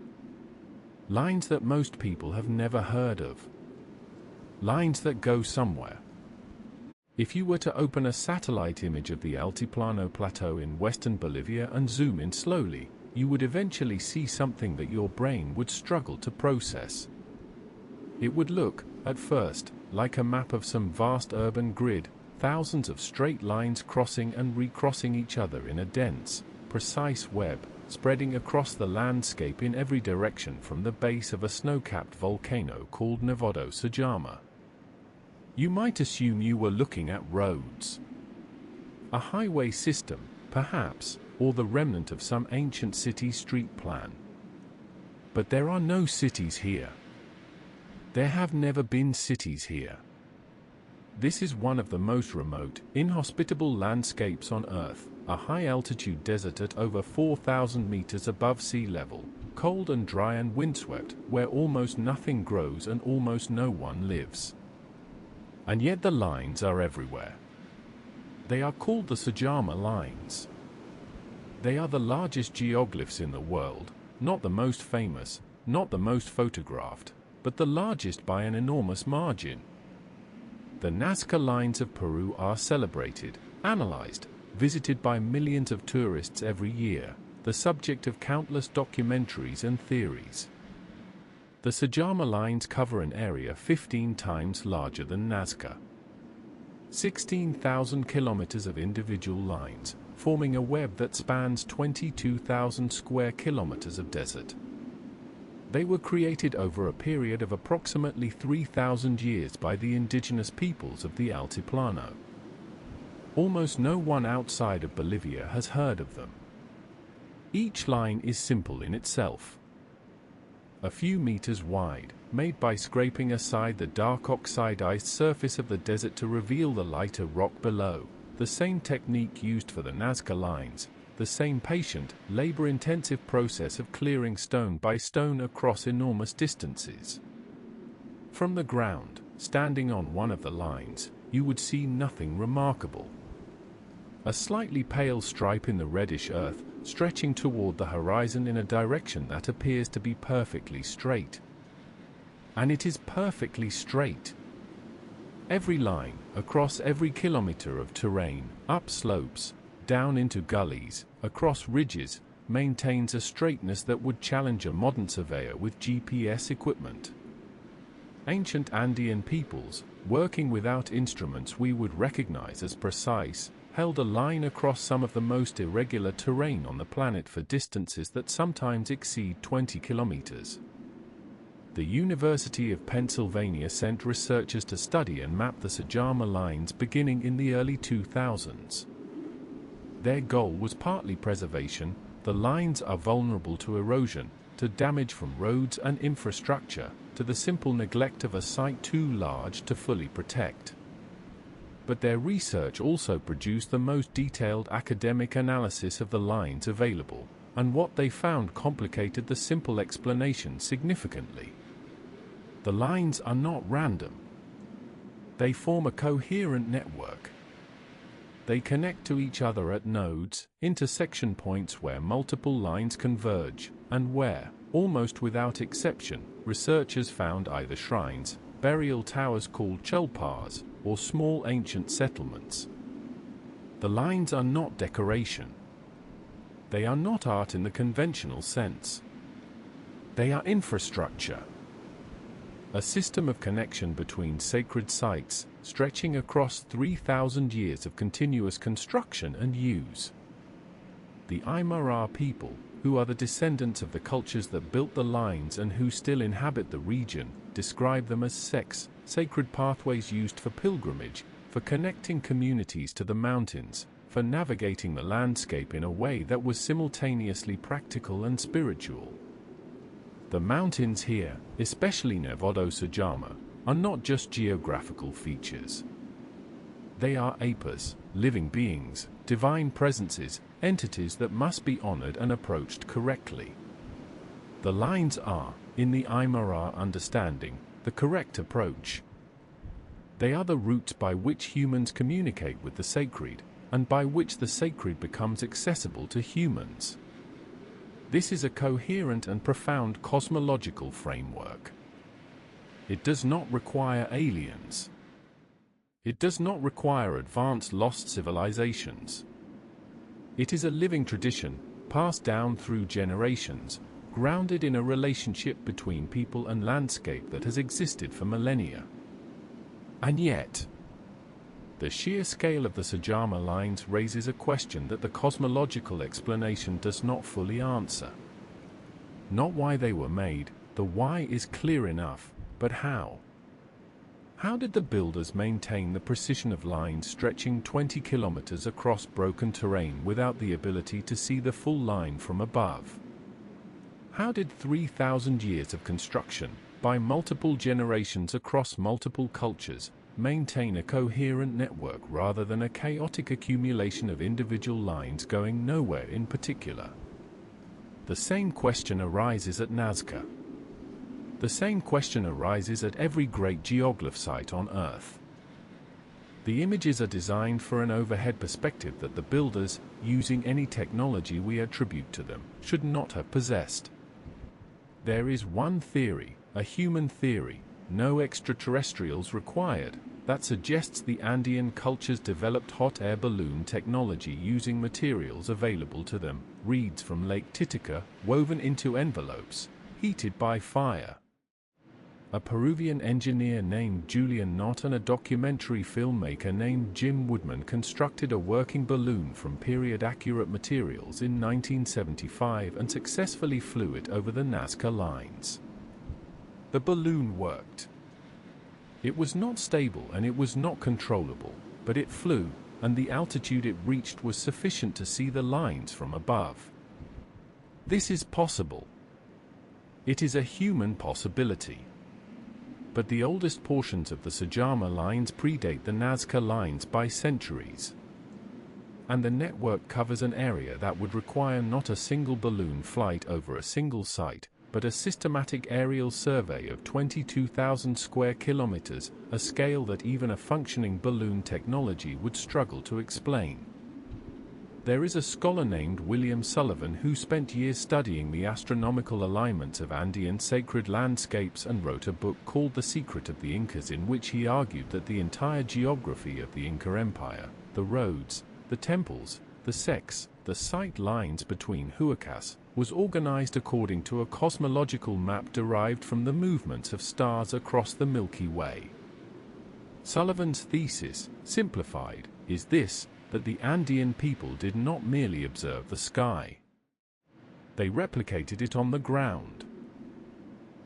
Lines that most people have never heard of. Lines that go somewhere. If you were to open a satellite image of the Altiplano Plateau in western Bolivia and zoom in slowly, you would eventually see something that your brain would struggle to process. It would look, at first, like a map of some vast urban grid, thousands of straight lines crossing and recrossing each other in a dense, precise web, spreading across the landscape in every direction from the base of a snow-capped volcano called Nevado Sajama. You might assume you were looking at roads. A highway system, perhaps, or the remnant of some ancient city street plan. But there are no cities here. There have never been cities here. This is one of the most remote, inhospitable landscapes on Earth, a high-altitude desert at over 4,000 meters above sea level, cold and dry and windswept, where almost nothing grows and almost no one lives. And yet the lines are everywhere. They are called the Sajama Lines. They are the largest geoglyphs in the world, not the most famous, not the most photographed, but the largest by an enormous margin. The Nazca Lines of Peru are celebrated, analyzed, visited by millions of tourists every year, the subject of countless documentaries and theories. The Sajama Lines cover an area 15 times larger than Nazca. 16,000 kilometers of individual lines, forming a web that spans 22,000 square kilometers of desert. They were created over a period of approximately 3,000 years by the indigenous peoples of the Altiplano. Almost no one outside of Bolivia has heard of them. Each line is simple in itself. A few meters wide, made by scraping aside the dark oxidized surface of the desert to reveal the lighter rock below, the same technique used for the Nazca Lines, the same patient, labor-intensive process of clearing stone by stone across enormous distances. From the ground, standing on one of the lines, you would see nothing remarkable. A slightly pale stripe in the reddish earth, stretching toward the horizon in a direction that appears to be perfectly straight. And it is perfectly straight. Every line, across every kilometer of terrain, up slopes, down into gullies, across ridges, maintains a straightness that would challenge a modern surveyor with GPS equipment. Ancient Andean peoples, working without instruments we would recognize as precise, held a line across some of the most irregular terrain on the planet for distances that sometimes exceed 20 kilometers. The University of Pennsylvania sent researchers to study and map the Sajama lines beginning in the early 2000s. Their goal was partly preservation. The lines are vulnerable to erosion, to damage from roads and infrastructure, to the simple neglect of a site too large to fully protect. But their research also produced the most detailed academic analysis of the lines available, and what they found complicated the simple explanation significantly. The lines are not random. They form a coherent network. They connect to each other at nodes, intersection points where multiple lines converge, and where, almost without exception, researchers found either shrines, burial towers called chulpas, or small ancient settlements. The lines are not decoration. They are not art in the conventional sense. They are infrastructure. A system of connection between sacred sites, stretching across 3,000 years of continuous construction and use. The Aymara people, who are the descendants of the cultures that built the lines and who still inhabit the region, describe them as seks, sacred pathways used for pilgrimage, for connecting communities to the mountains, for navigating the landscape in a way that was simultaneously practical and spiritual. The mountains here, especially Nevado Sajama, are not just geographical features. They are apas, living beings, divine presences, entities that must be honored and approached correctly. The lines are, in the Aymara understanding, the correct approach. They are the routes by which humans communicate with the sacred, and by which the sacred becomes accessible to humans. This is a coherent and profound cosmological framework. It does not require aliens. It does not require advanced lost civilizations. It is a living tradition, passed down through generations, grounded in a relationship between people and landscape that has existed for millennia. And yet, the sheer scale of the Sajama lines raises a question that the cosmological explanation does not fully answer. Not why they were made, the why is clear enough, but how? How did the builders maintain the precision of lines stretching 20 kilometers across broken terrain without the ability to see the full line from above? How did 3,000 years of construction, by multiple generations across multiple cultures, maintain a coherent network rather than a chaotic accumulation of individual lines going nowhere in particular? The same question arises at Nazca. The same question arises at every great geoglyph site on Earth. The images are designed for an overhead perspective that the builders, using any technology we attribute to them, should not have possessed. There is one theory, a human theory, no extraterrestrials required, that suggests the Andean cultures developed hot air balloon technology using materials available to them, reeds from Lake Titicaca, woven into envelopes, heated by fire. A Peruvian engineer named Julian Knott and a documentary filmmaker named Jim Woodman constructed a working balloon from period-accurate materials in 1975 and successfully flew it over the Nazca Lines. The balloon worked. It was not stable and it was not controllable, but it flew, and the altitude it reached was sufficient to see the lines from above. This is possible. It is a human possibility. But the oldest portions of the Sajama lines predate the Nazca Lines by centuries. And the network covers an area that would require not a single balloon flight over a single site, but a systematic aerial survey of 22,000 square kilometers, a scale that even a functioning balloon technology would struggle to explain. There is a scholar named William Sullivan who spent years studying the astronomical alignments of Andean sacred landscapes and wrote a book called The Secret of the Incas, in which he argued that the entire geography of the Inca Empire, the roads, the temples, the sects, the sight lines between huacas, was organized according to a cosmological map derived from the movements of stars across the Milky Way. Sullivan's thesis, simplified, is this: that the Andean people did not merely observe the sky. They replicated it on the ground.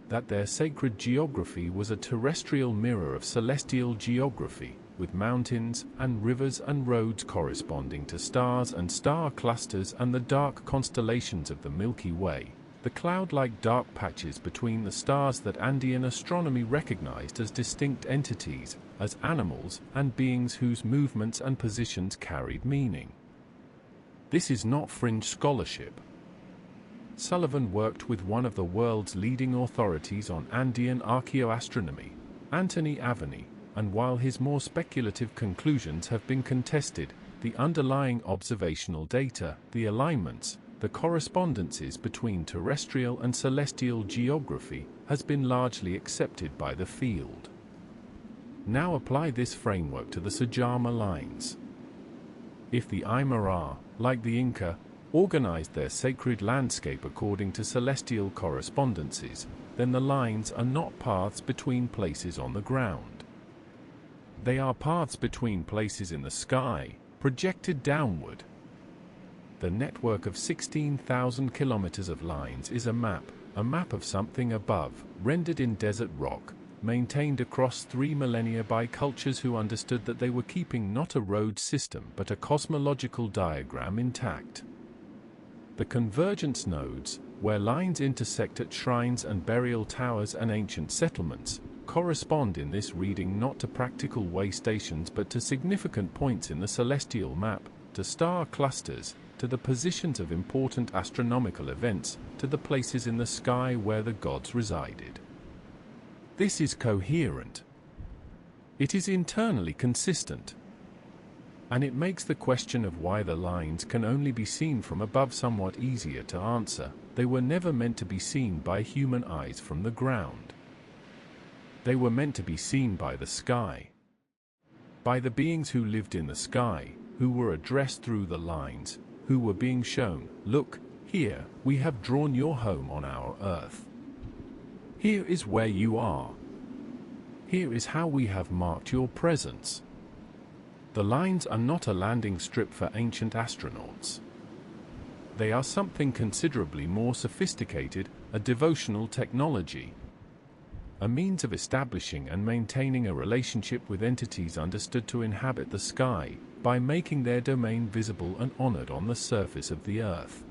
That their sacred geography was a terrestrial mirror of celestial geography, with mountains and rivers and roads corresponding to stars and star clusters and the dark constellations of the Milky Way, the cloud-like dark patches between the stars that Andean astronomy recognized as distinct entities, as animals and beings whose movements and positions carried meaning. This is not fringe scholarship. Sullivan worked with one of the world's leading authorities on Andean archaeoastronomy, Anthony Aveni, and while his more speculative conclusions have been contested, the underlying observational data, the alignments, the correspondences between terrestrial and celestial geography, has been largely accepted by the field. Now apply this framework to the Sajama lines. If the Aymara, like the Inca, organized their sacred landscape according to celestial correspondences, then the lines are not paths between places on the ground. They are paths between places in the sky, projected downward. The network of 16,000 kilometers of lines is a map of something above, rendered in desert rock, maintained across 3 millennia by cultures who understood that they were keeping not a road system but a cosmological diagram intact. The convergence nodes, where lines intersect at shrines and burial towers and ancient settlements, correspond in this reading not to practical way stations but to significant points in the celestial map, to star clusters, to the positions of important astronomical events, to the places in the sky where the gods resided. This is coherent. It is internally consistent. And it makes the question of why the lines can only be seen from above somewhat easier to answer. They were never meant to be seen by human eyes from the ground. They were meant to be seen by the sky. By the beings who lived in the sky, who were addressed through the lines, who were being shown, "Look, here, we have drawn your home on our earth. Here is where you are. Here is how we have marked your presence." The lines are not a landing strip for ancient astronauts. They are something considerably more sophisticated, a devotional technology. A means of establishing and maintaining a relationship with entities understood to inhabit the sky, by making their domain visible and honored on the surface of the earth.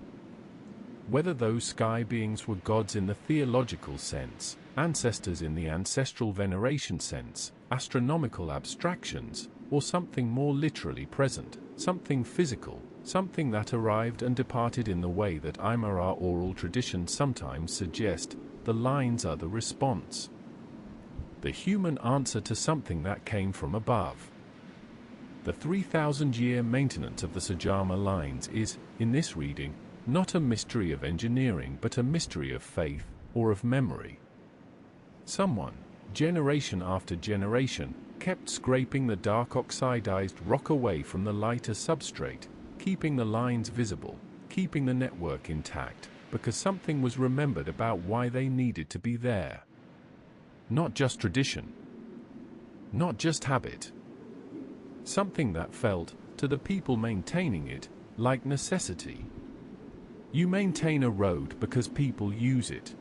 Whether those sky beings were gods in the theological sense, ancestors in the ancestral veneration sense, astronomical abstractions, or something more literally present, something physical, something that arrived and departed in the way that Aymara oral traditions sometimes suggest, the lines are the response. The human answer to something that came from above. The 3,000-year maintenance of the Sajama lines is, in this reading, not a mystery of engineering but a mystery of faith, or of memory. Someone, generation after generation, kept scraping the dark oxidized rock away from the lighter substrate, keeping the lines visible, keeping the network intact, because something was remembered about why they needed to be there. Not just tradition. Not just habit. Something that felt, to the people maintaining it, like necessity. You maintain a road because people use it.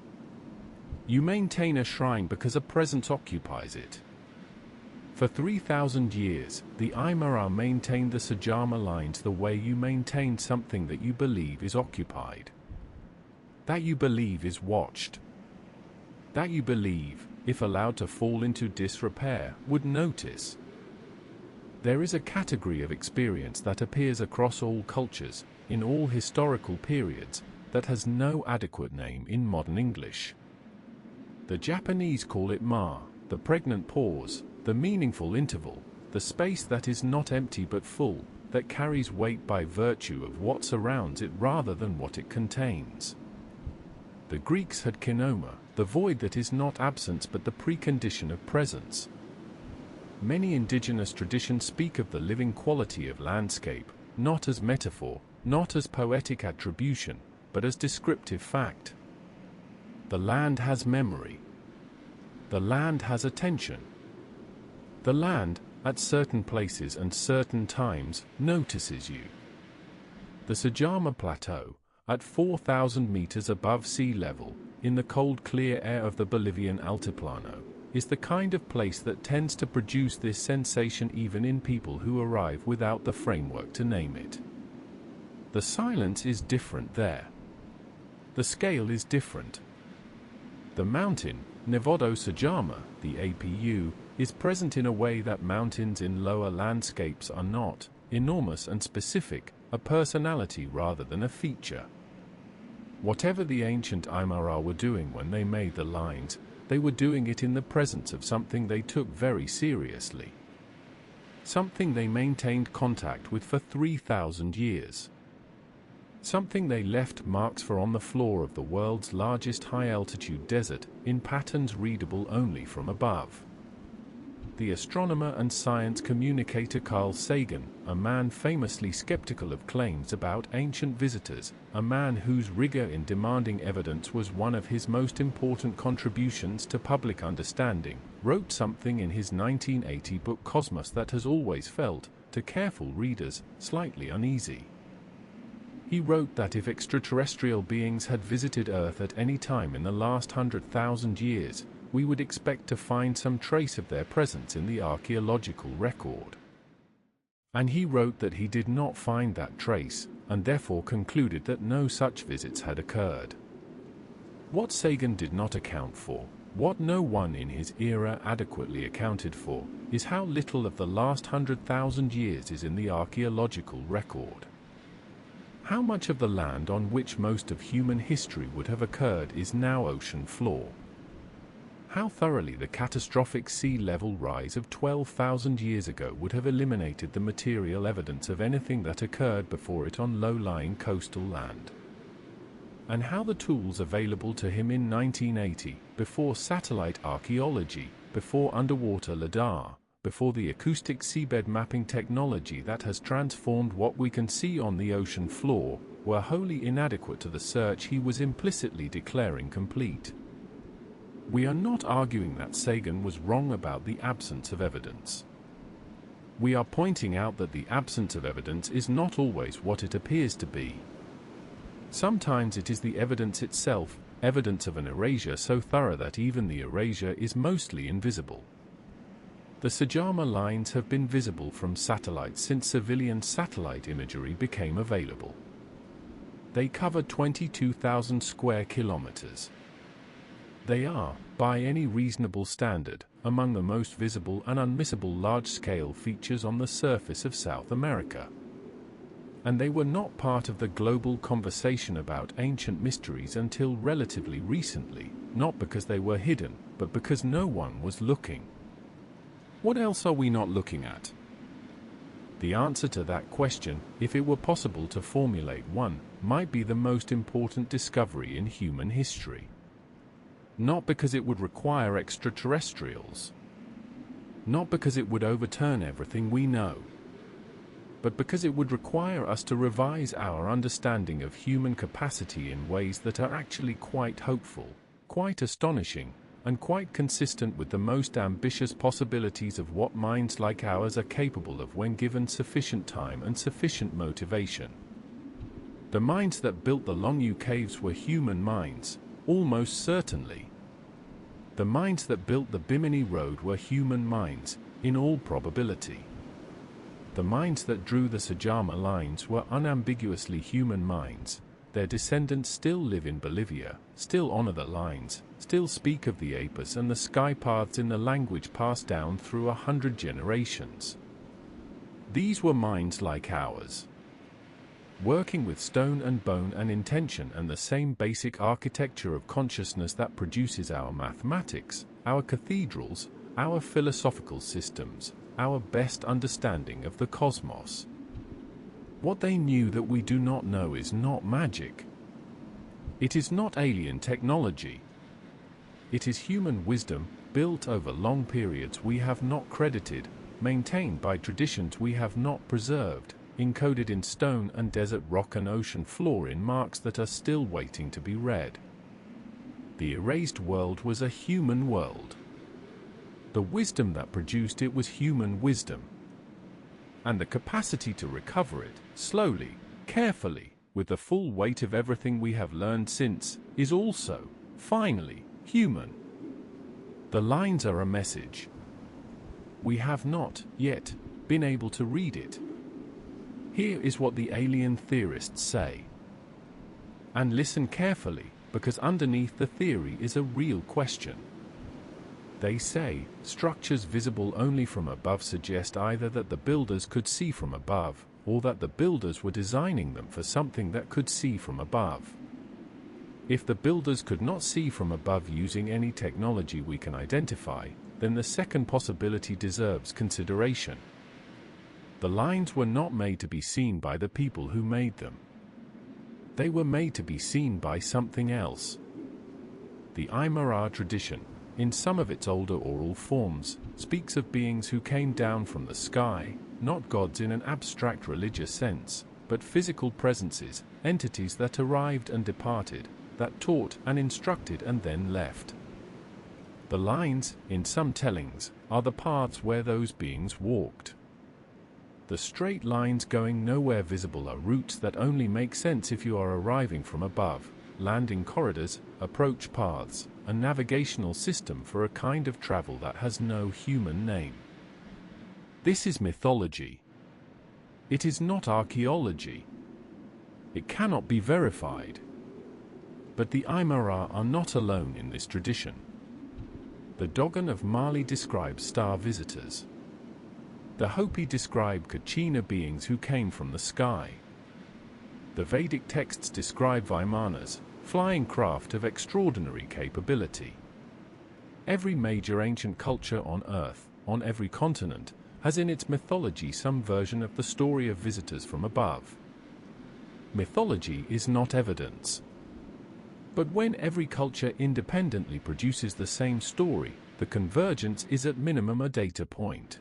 You maintain a shrine because a presence occupies it. For 3,000 years, the Aymara maintained the Sajama lines the way you maintain something that you believe is occupied. That you believe is watched. That you believe, if allowed to fall into disrepair, would notice. There is a category of experience that appears across all cultures, in all historical periods, that has no adequate name in modern English. The Japanese call it ma, the pregnant pause, the meaningful interval, the space that is not empty but full, that carries weight by virtue of what surrounds it rather than what it contains. The Greeks had kinoma, the void that is not absence but the precondition of presence. Many indigenous traditions speak of the living quality of landscape, not as metaphor, not as poetic attribution, but as descriptive fact. The land has memory. The land has attention. The land, at certain places and certain times, notices you. The Sajama Plateau, at 4,000 meters above sea level, in the cold clear air of the Bolivian Altiplano, is the kind of place that tends to produce this sensation even in people who arrive without the framework to name it. The silence is different there. The scale is different. The mountain, Nevado Sajama, the APU, is present in a way that mountains in lower landscapes are not, enormous and specific, a personality rather than a feature. Whatever the ancient Aymara were doing when they made the lines, they were doing it in the presence of something they took very seriously. Something they maintained contact with for 3,000 years. Something they left marks for on the floor of the world's largest high-altitude desert, in patterns readable only from above. The astronomer and science communicator Carl Sagan, a man famously skeptical of claims about ancient visitors, a man whose rigor in demanding evidence was one of his most important contributions to public understanding, wrote something in his 1980 book Cosmos that has always felt, to careful readers, slightly uneasy. He wrote that if extraterrestrial beings had visited Earth at any time in the last 100,000 years, we would expect to find some trace of their presence in the archaeological record. And he wrote that he did not find that trace, and therefore concluded that no such visits had occurred. What Sagan did not account for, what no one in his era adequately accounted for, is how little of the last 100,000 years is in the archaeological record. How much of the land on which most of human history would have occurred is now ocean floor? How thoroughly the catastrophic sea level rise of 12,000 years ago would have eliminated the material evidence of anything that occurred before it on low-lying coastal land. And how the tools available to him in 1980, before satellite archaeology, before underwater LIDAR, before the acoustic seabed mapping technology that has transformed what we can see on the ocean floor, were wholly inadequate to the search he was implicitly declaring complete. We are not arguing that Sagan was wrong about the absence of evidence. We are pointing out that the absence of evidence is not always what it appears to be. Sometimes it is the evidence itself, evidence of an erasure so thorough that even the erasure is mostly invisible. The Sajama lines have been visible from satellites since civilian satellite imagery became available. They cover 22,000 square kilometers. They are, by any reasonable standard, among the most visible and unmissable large-scale features on the surface of South America. And they were not part of the global conversation about ancient mysteries until relatively recently, not because they were hidden, but because no one was looking. What else are we not looking at? The answer to that question, if it were possible to formulate one, might be the most important discovery in human history. Not because it would require extraterrestrials. Not because it would overturn everything we know. But because it would require us to revise our understanding of human capacity in ways that are actually quite hopeful, quite astonishing, and quite consistent with the most ambitious possibilities of what minds like ours are capable of when given sufficient time and sufficient motivation. The minds that built the Longyou caves were human minds, almost certainly. The minds that built the Bimini Road were human minds, in all probability. The minds that drew the Sajama lines were unambiguously human minds. Their descendants still live in Bolivia, still honor the lines, still speak of the Apus and the sky paths in the language passed down through 100 generations. These were minds like ours, working with stone and bone and intention and the same basic architecture of consciousness that produces our mathematics, our cathedrals, our philosophical systems, our best understanding of the cosmos. What they knew that we do not know is not magic. It is not alien technology. It is human wisdom, built over long periods we have not credited, maintained by traditions we have not preserved, encoded in stone and desert rock and ocean floor in marks that are still waiting to be read. The erased world was a human world. The wisdom that produced it was human wisdom. And the capacity to recover it, slowly, carefully, with the full weight of everything we have learned since, is also, finally, human. The lines are a message. We have not, yet, been able to read it. Here is what the alien theorists say. And listen carefully, because underneath the theory is a real question. They say, structures visible only from above suggest either that the builders could see from above, or that the builders were designing them for something that could see from above. If the builders could not see from above using any technology we can identify, then the second possibility deserves consideration. The lines were not made to be seen by the people who made them. They were made to be seen by something else. The Aymara tradition, in some of its older oral forms, speaks of beings who came down from the sky, not gods in an abstract religious sense, but physical presences, entities that arrived and departed, that taught and instructed and then left. The lines, in some tellings, are the paths where those beings walked. The straight lines going nowhere visible are routes that only make sense if you are arriving from above, landing corridors, approach paths, a navigational system for a kind of travel that has no human name. This is mythology. It is not archaeology. It cannot be verified. But the Aymara are not alone in this tradition. The Dogon of Mali describes star visitors. The Hopi describe Kachina beings who came from the sky. The Vedic texts describe Vimanas, flying craft of extraordinary capability. Every major ancient culture on Earth, on every continent, has in its mythology some version of the story of visitors from above. Mythology is not evidence. But when every culture independently produces the same story, the convergence is at minimum a data point.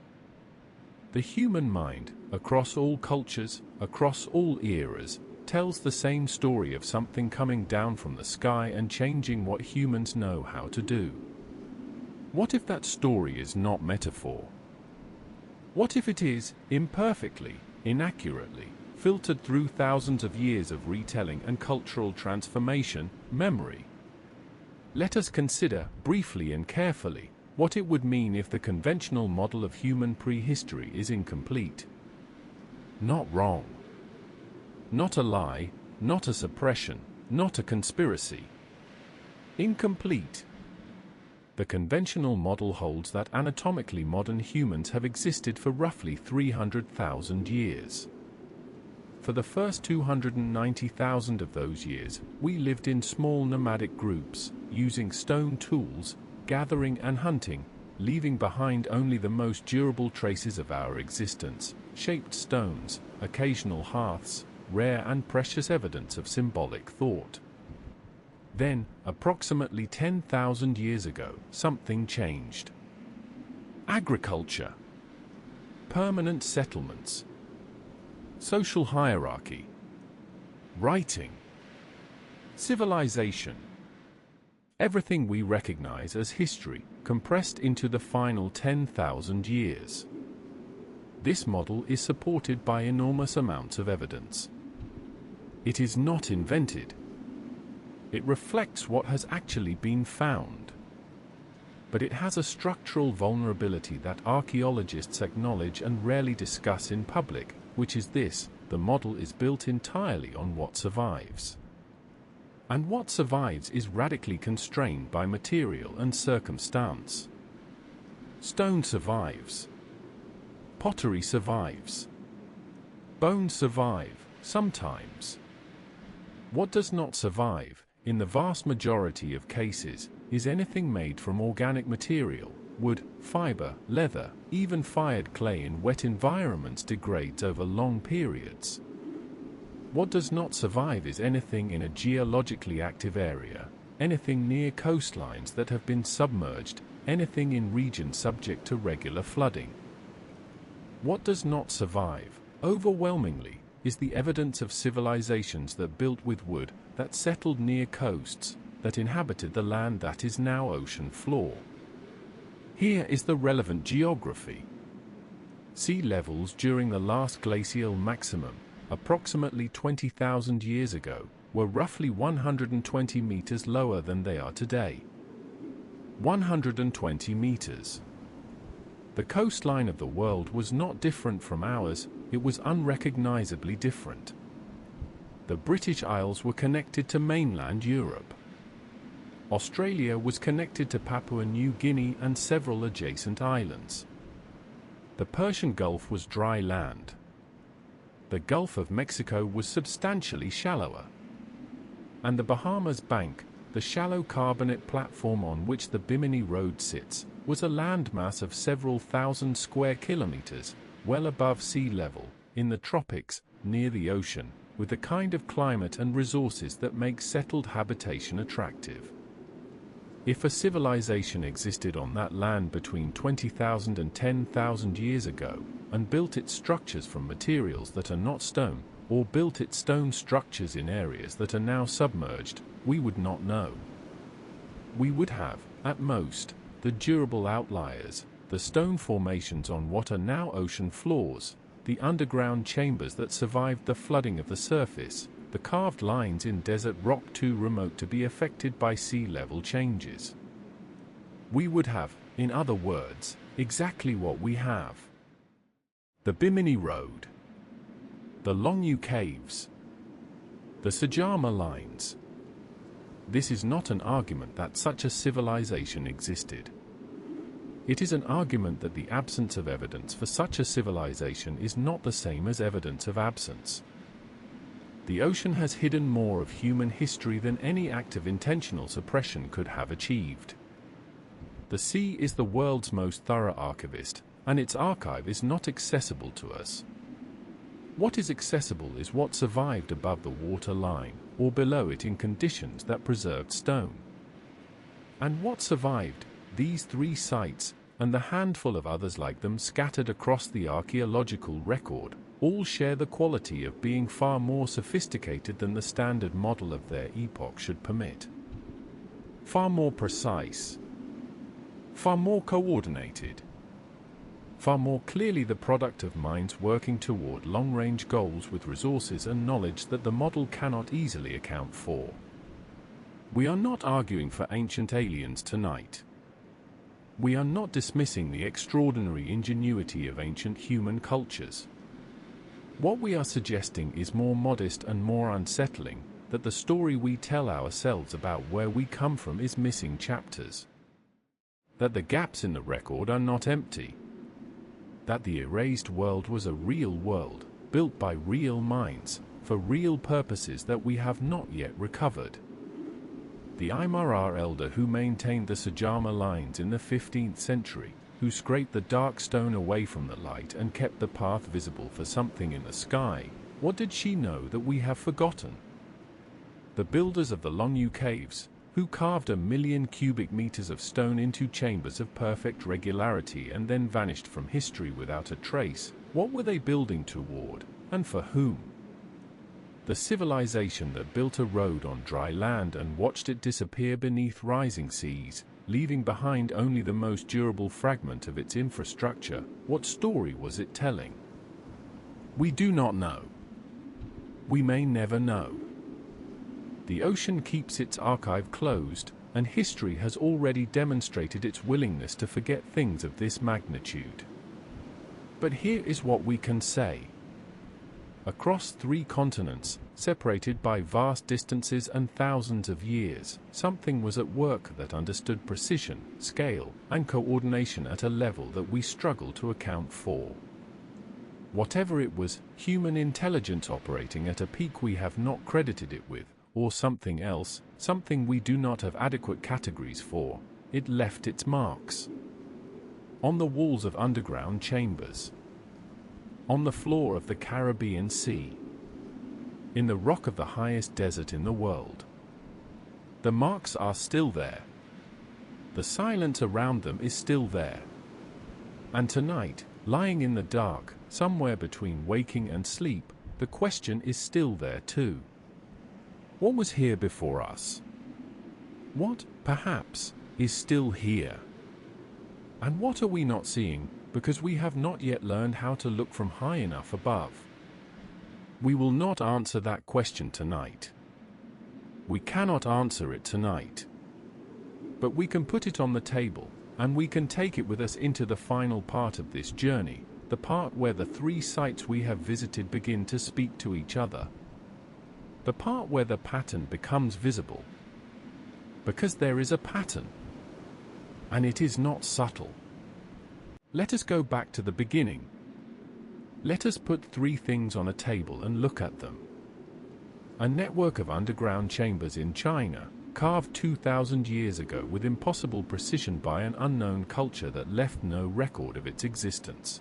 The human mind, across all cultures, across all eras, tells the same story of something coming down from the sky and changing what humans know how to do. What if that story is not metaphor? What if it is, imperfectly, inaccurately, filtered through thousands of years of retelling and cultural transformation, memory? Let us consider, briefly and carefully, what it would mean if the conventional model of human prehistory is incomplete. Not wrong. Not a lie, not a suppression, not a conspiracy. Incomplete. The conventional model holds that anatomically modern humans have existed for roughly 300,000 years. For the first 290,000 of those years, we lived in small nomadic groups, using stone tools, gathering and hunting, leaving behind only the most durable traces of our existence, shaped stones, occasional hearths, rare and precious evidence of symbolic thought. Then, approximately 10,000 years ago, something changed. Agriculture. Permanent settlements. Social hierarchy. Writing. Civilization. Everything we recognize as history, compressed into the final 10,000 years. This model is supported by enormous amounts of evidence. It is not invented. It reflects what has actually been found. But it has a structural vulnerability that archaeologists acknowledge and rarely discuss in public, which is this: the model is built entirely on what survives. And what survives is radically constrained by material and circumstance. Stone survives. Pottery survives. Bones survive, sometimes. What does not survive, in the vast majority of cases, is anything made from organic material, wood, fiber, leather, even fired clay in wet environments degrades over long periods. What does not survive is anything in a geologically active area, anything near coastlines that have been submerged, anything in regions subject to regular flooding. What does not survive, overwhelmingly, is the evidence of civilizations that built with wood, that settled near coasts, that inhabited the land that is now ocean floor. Here is the relevant geography. Sea levels during the last glacial maximum, approximately 20,000 years ago, were roughly 120 meters lower than they are today. 120 meters. The coastline of the world was not different from ours, it was unrecognizably different. The British Isles were connected to mainland Europe. Australia was connected to Papua New Guinea and several adjacent islands. The Persian Gulf was dry land. The Gulf of Mexico was substantially shallower. And the Bahamas Bank, the shallow carbonate platform on which the Bimini Road sits, was a landmass of several thousand square kilometers, well above sea level, in the tropics, near the ocean, with the kind of climate and resources that make settled habitation attractive. If a civilization existed on that land between 20,000 and 10,000 years ago, and built its structures from materials that are not stone, or built its stone structures in areas that are now submerged, we would not know. We would have, at most, the durable outliers, the stone formations on what are now ocean floors, the underground chambers that survived the flooding of the surface, the carved lines in desert rock too remote to be affected by sea level changes. We would have, in other words, exactly what we have. The Bimini Road, the Longyou Caves, the Nazca Lines. This is not an argument that such a civilization existed. It is an argument that the absence of evidence for such a civilization is not the same as evidence of absence. The ocean has hidden more of human history than any act of intentional suppression could have achieved. The sea is the world's most thorough archivist, and its archive is not accessible to us. What is accessible is what survived above the water line, or below it in conditions that preserved stone. And what survived, these three sites, and the handful of others like them scattered across the archaeological record, all share the quality of being far more sophisticated than the standard model of their epoch should permit. Far more precise. Far more coordinated. Far more clearly the product of minds working toward long-range goals with resources and knowledge that the model cannot easily account for. We are not arguing for ancient aliens tonight. We are not dismissing the extraordinary ingenuity of ancient human cultures. What we are suggesting is more modest and more unsettling, that the story we tell ourselves about where we come from is missing chapters. That the gaps in the record are not empty. That the erased world was a real world, built by real minds, for real purposes that we have not yet recovered. The Aymara elder who maintained the Nazca Lines in the 15th century, who scraped the dark stone away from the light and kept the path visible for something in the sky, what did she know that we have forgotten? The builders of the Longyou Caves, who carved 1 million cubic meters of stone into chambers of perfect regularity and then vanished from history without a trace, what were they building toward, and for whom? The civilization that built a road on dry land and watched it disappear beneath rising seas, leaving behind only the most durable fragment of its infrastructure, what story was it telling? We do not know. We may never know. The ocean keeps its archive closed, and history has already demonstrated its willingness to forget things of this magnitude. But here is what we can say. Across 3 continents, separated by vast distances and thousands of years, something was at work that understood precision, scale, and coordination at a level that we struggle to account for. Whatever it was, human intelligence operating at a peak we have not credited it with, or something else, something we do not have adequate categories for, it left its marks. on the walls of underground chambers, on the floor of the Caribbean Sea, in the rock of the highest desert in the world. The marks are still there. The silence around them is still there. And tonight, lying in the dark, somewhere between waking and sleep, the question is still there too. What was here before us? What, perhaps, is still here? And what are we not seeing, because we have not yet learned how to look from high enough above? We will not answer that question tonight. We cannot answer it tonight. But we can put it on the table, and we can take it with us into the final part of this journey, the part where the three sites we have visited begin to speak to each other. The part where the pattern becomes visible. Because there is a pattern. And it is not subtle. Let us go back to the beginning. Let us put three things on a table and look at them. A network of underground chambers in China, carved 2,000 years ago with impossible precision by an unknown culture that left no record of its existence.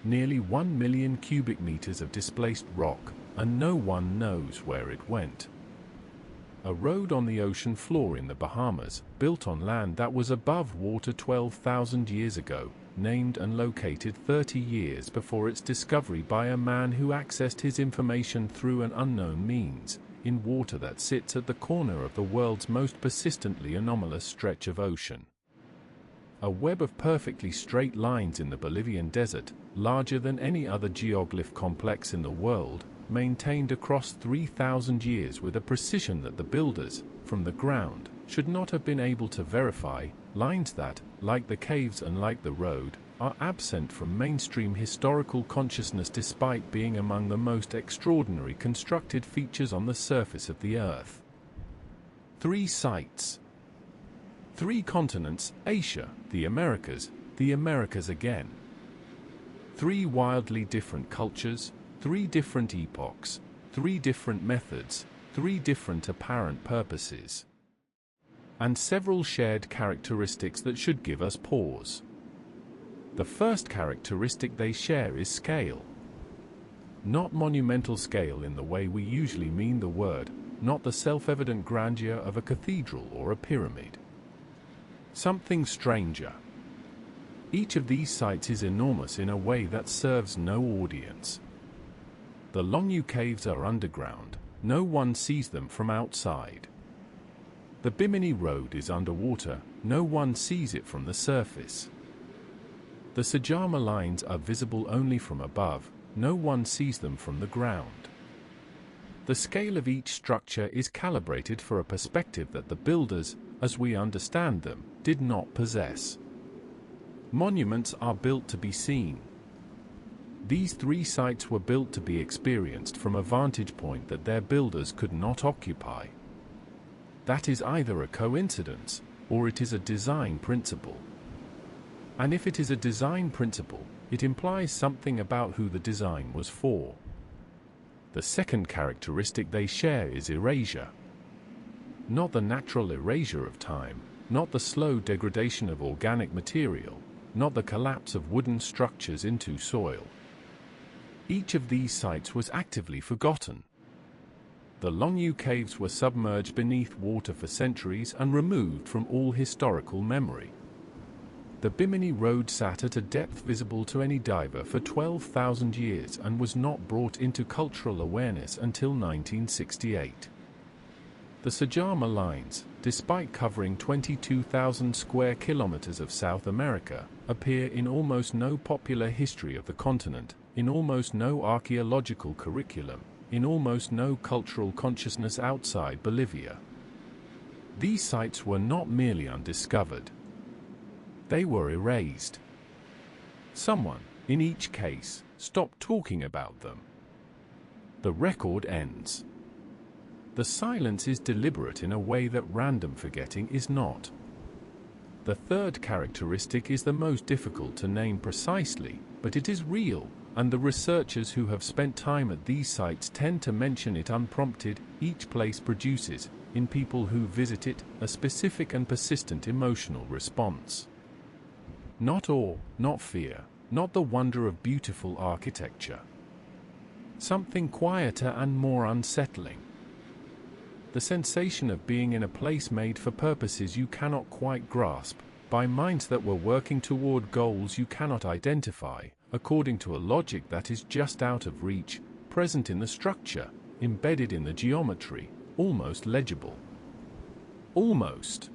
Nearly 1 million cubic meters of displaced rock, and no one knows where it went. A road on the ocean floor in the Bahamas, built on land that was above water 12,000 years ago, named and located 30 years before its discovery by a man who accessed his information through an unknown means, in water that sits at the corner of the world's most persistently anomalous stretch of ocean. A web of perfectly straight lines in the Bolivian desert, larger than any other geoglyph complex in the world, maintained across 3,000 years with a precision that the builders, from the ground, should not have been able to verify, lines that, like the caves and like the road, are absent from mainstream historical consciousness despite being among the most extraordinary constructed features on the surface of the Earth. 3 sites. 3 continents, Asia, the Americas again. 3 wildly different cultures, 3 different epochs, 3 different methods, 3 different apparent purposes. And several shared characteristics that should give us pause. The first characteristic they share is scale. Not monumental scale in the way we usually mean the word, not the self-evident grandeur of a cathedral or a pyramid. Something stranger. Each of these sites is enormous in a way that serves no audience. The Longyu caves are underground, no one sees them from outside. The Bimini Road is underwater, no one sees it from the surface. The Nazca Lines are visible only from above, no one sees them from the ground. The scale of each structure is calibrated for a perspective that the builders, as we understand them, did not possess. Monuments are built to be seen. These 3 sites were built to be experienced from a vantage point that their builders could not occupy. That is either a coincidence, or it is a design principle. And if it is a design principle, it implies something about who the design was for. The second characteristic they share is erasure. Not the natural erasure of time, not the slow degradation of organic material, not the collapse of wooden structures into soil. Each of these sites was actively forgotten. The Longyu caves were submerged beneath water for centuries and removed from all historical memory. The Bimini Road sat at a depth visible to any diver for 12,000 years and was not brought into cultural awareness until 1968. The Nazca Lines, despite covering 22,000 square kilometers of South America, appear in almost no popular history of the continent, in almost no archaeological curriculum, in almost no cultural consciousness outside Bolivia. These sites were not merely undiscovered. They were erased. Someone, in each case, stopped talking about them. The record ends. The silence is deliberate in a way that random forgetting is not. The third characteristic is the most difficult to name precisely, but it is real, and the researchers who have spent time at these sites tend to mention it unprompted. Each place produces, in people who visit it, a specific and persistent emotional response. Not awe, not fear, not the wonder of beautiful architecture. Something quieter and more unsettling. The sensation of being in a place made for purposes you cannot quite grasp, by minds that were working toward goals you cannot identify, according to a logic that is just out of reach, present in the structure, embedded in the geometry, almost legible. Almost.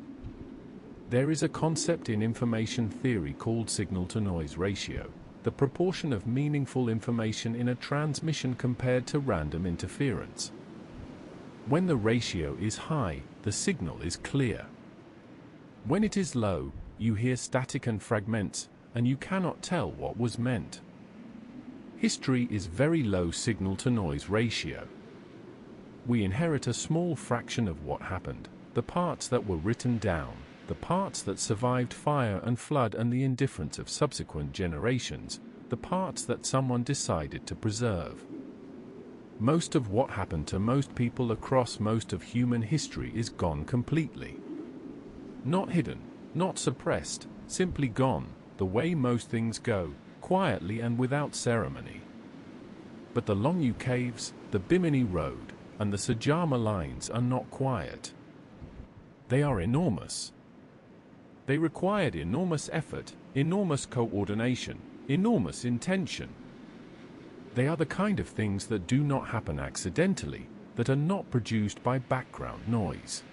There is a concept in information theory called signal-to-noise ratio, the proportion of meaningful information in a transmission compared to random interference. When the ratio is high, the signal is clear. When it is low, you hear static and fragments, and you cannot tell what was meant. History is very low signal-to-noise ratio. We inherit a small fraction of what happened, the parts that were written down, the parts that survived fire and flood and the indifference of subsequent generations, the parts that someone decided to preserve. Most of what happened to most people across most of human history is gone completely. Not hidden, not suppressed, simply gone, the way most things go, quietly and without ceremony. But the Longu Caves, the Bimini Road, and the Nazca Lines are not quiet. They are enormous. They required enormous effort, enormous coordination, enormous intention. They are the kind of things that do not happen accidentally, that are not produced by background noise.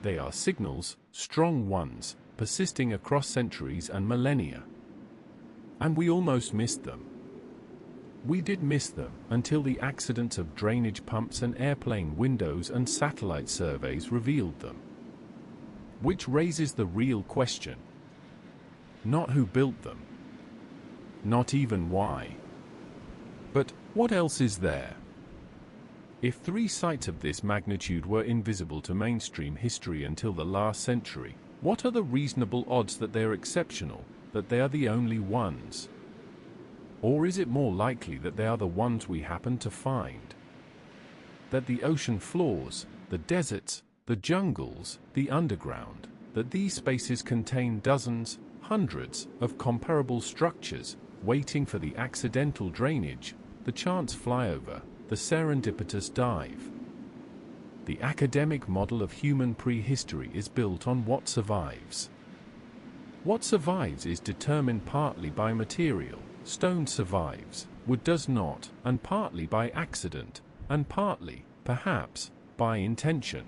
They are signals, strong ones, persisting across centuries and millennia. And we almost missed them. We did miss them until the accidents of drainage pumps and airplane windows and satellite surveys revealed them. Which raises the real question. Not who built them. Not even why. But what else is there? If 3 sites of this magnitude were invisible to mainstream history until the last century, what are the reasonable odds that they are exceptional, that they are the only ones? Or is it more likely that they are the ones we happen to find? That the ocean floors, the deserts, the jungles, the underground, that these spaces contain dozens, hundreds of comparable structures, waiting for the accidental drainage, the chance flyover, the serendipitous dive. The academic model of human prehistory is built on what survives. What survives is determined partly by material, stone survives, wood does not, and partly by accident, and partly, perhaps, by intention.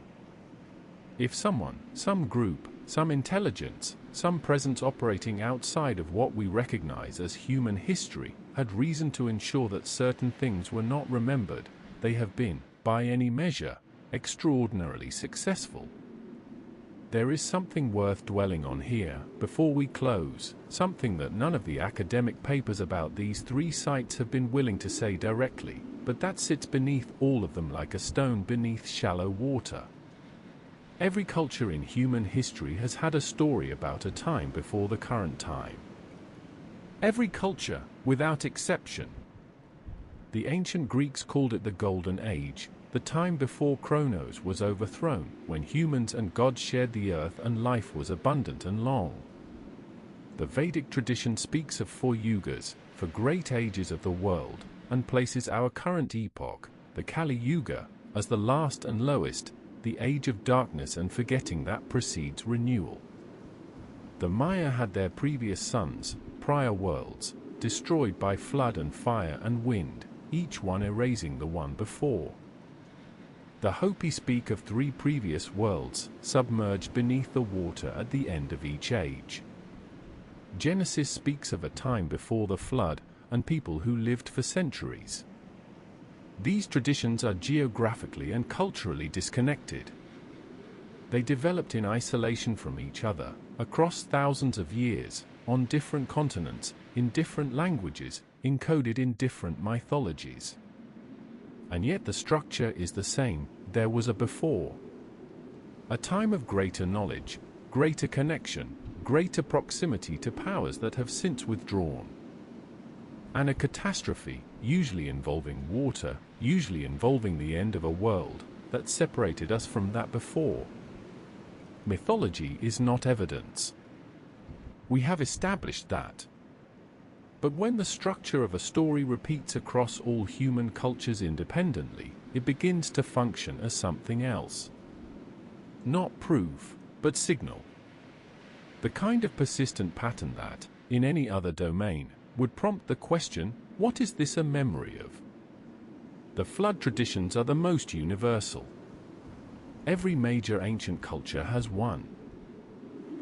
If someone, some group, some intelligence, some presence operating outside of what we recognize as human history, had reason to ensure that certain things were not remembered, they have been, by any measure, extraordinarily successful. There is something worth dwelling on here, before we close, something that none of the academic papers about these 3 sites have been willing to say directly, but that sits beneath all of them like a stone beneath shallow water. Every culture in human history has had a story about a time before the current time. Every culture, without exception. The ancient Greeks called it the Golden Age, the time before Kronos was overthrown, when humans and gods shared the earth and life was abundant and long. The Vedic tradition speaks of 4 yugas, for great ages of the world, and places our current epoch, the Kali Yuga, as the last and lowest, the age of darkness and forgetting that precedes renewal. The Maya had their previous suns, prior worlds, destroyed by flood and fire and wind, each one erasing the one before. The Hopi speak of 3 previous worlds, submerged beneath the water at the end of each age. Genesis speaks of a time before the flood, and people who lived for centuries. These traditions are geographically and culturally disconnected. They developed in isolation from each other, across thousands of years, on different continents, in different languages, encoded in different mythologies. And yet the structure is the same. There was a before. A time of greater knowledge, greater connection, greater proximity to powers that have since withdrawn. And a catastrophe, usually involving water, usually involving the end of a world, that separated us from that before. Mythology is not evidence. We have established that. But when the structure of a story repeats across all human cultures independently, it begins to function as something else. Not proof, but signal. The kind of persistent pattern that, in any other domain, would prompt the question, what is this a memory of? The flood traditions are the most universal. Every major ancient culture has one.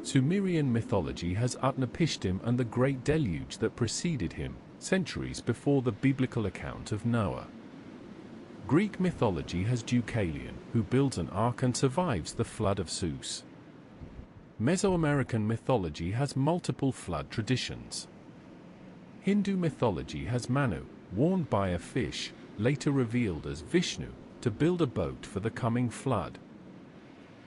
Sumerian mythology has Utnapishtim and the Great Deluge that preceded him, centuries before the biblical account of Noah. Greek mythology has Deucalion, who builds an ark and survives the flood of Zeus. Mesoamerican mythology has multiple flood traditions. Hindu mythology has Manu, warned by a fish, later revealed as Vishnu, to build a boat for the coming flood.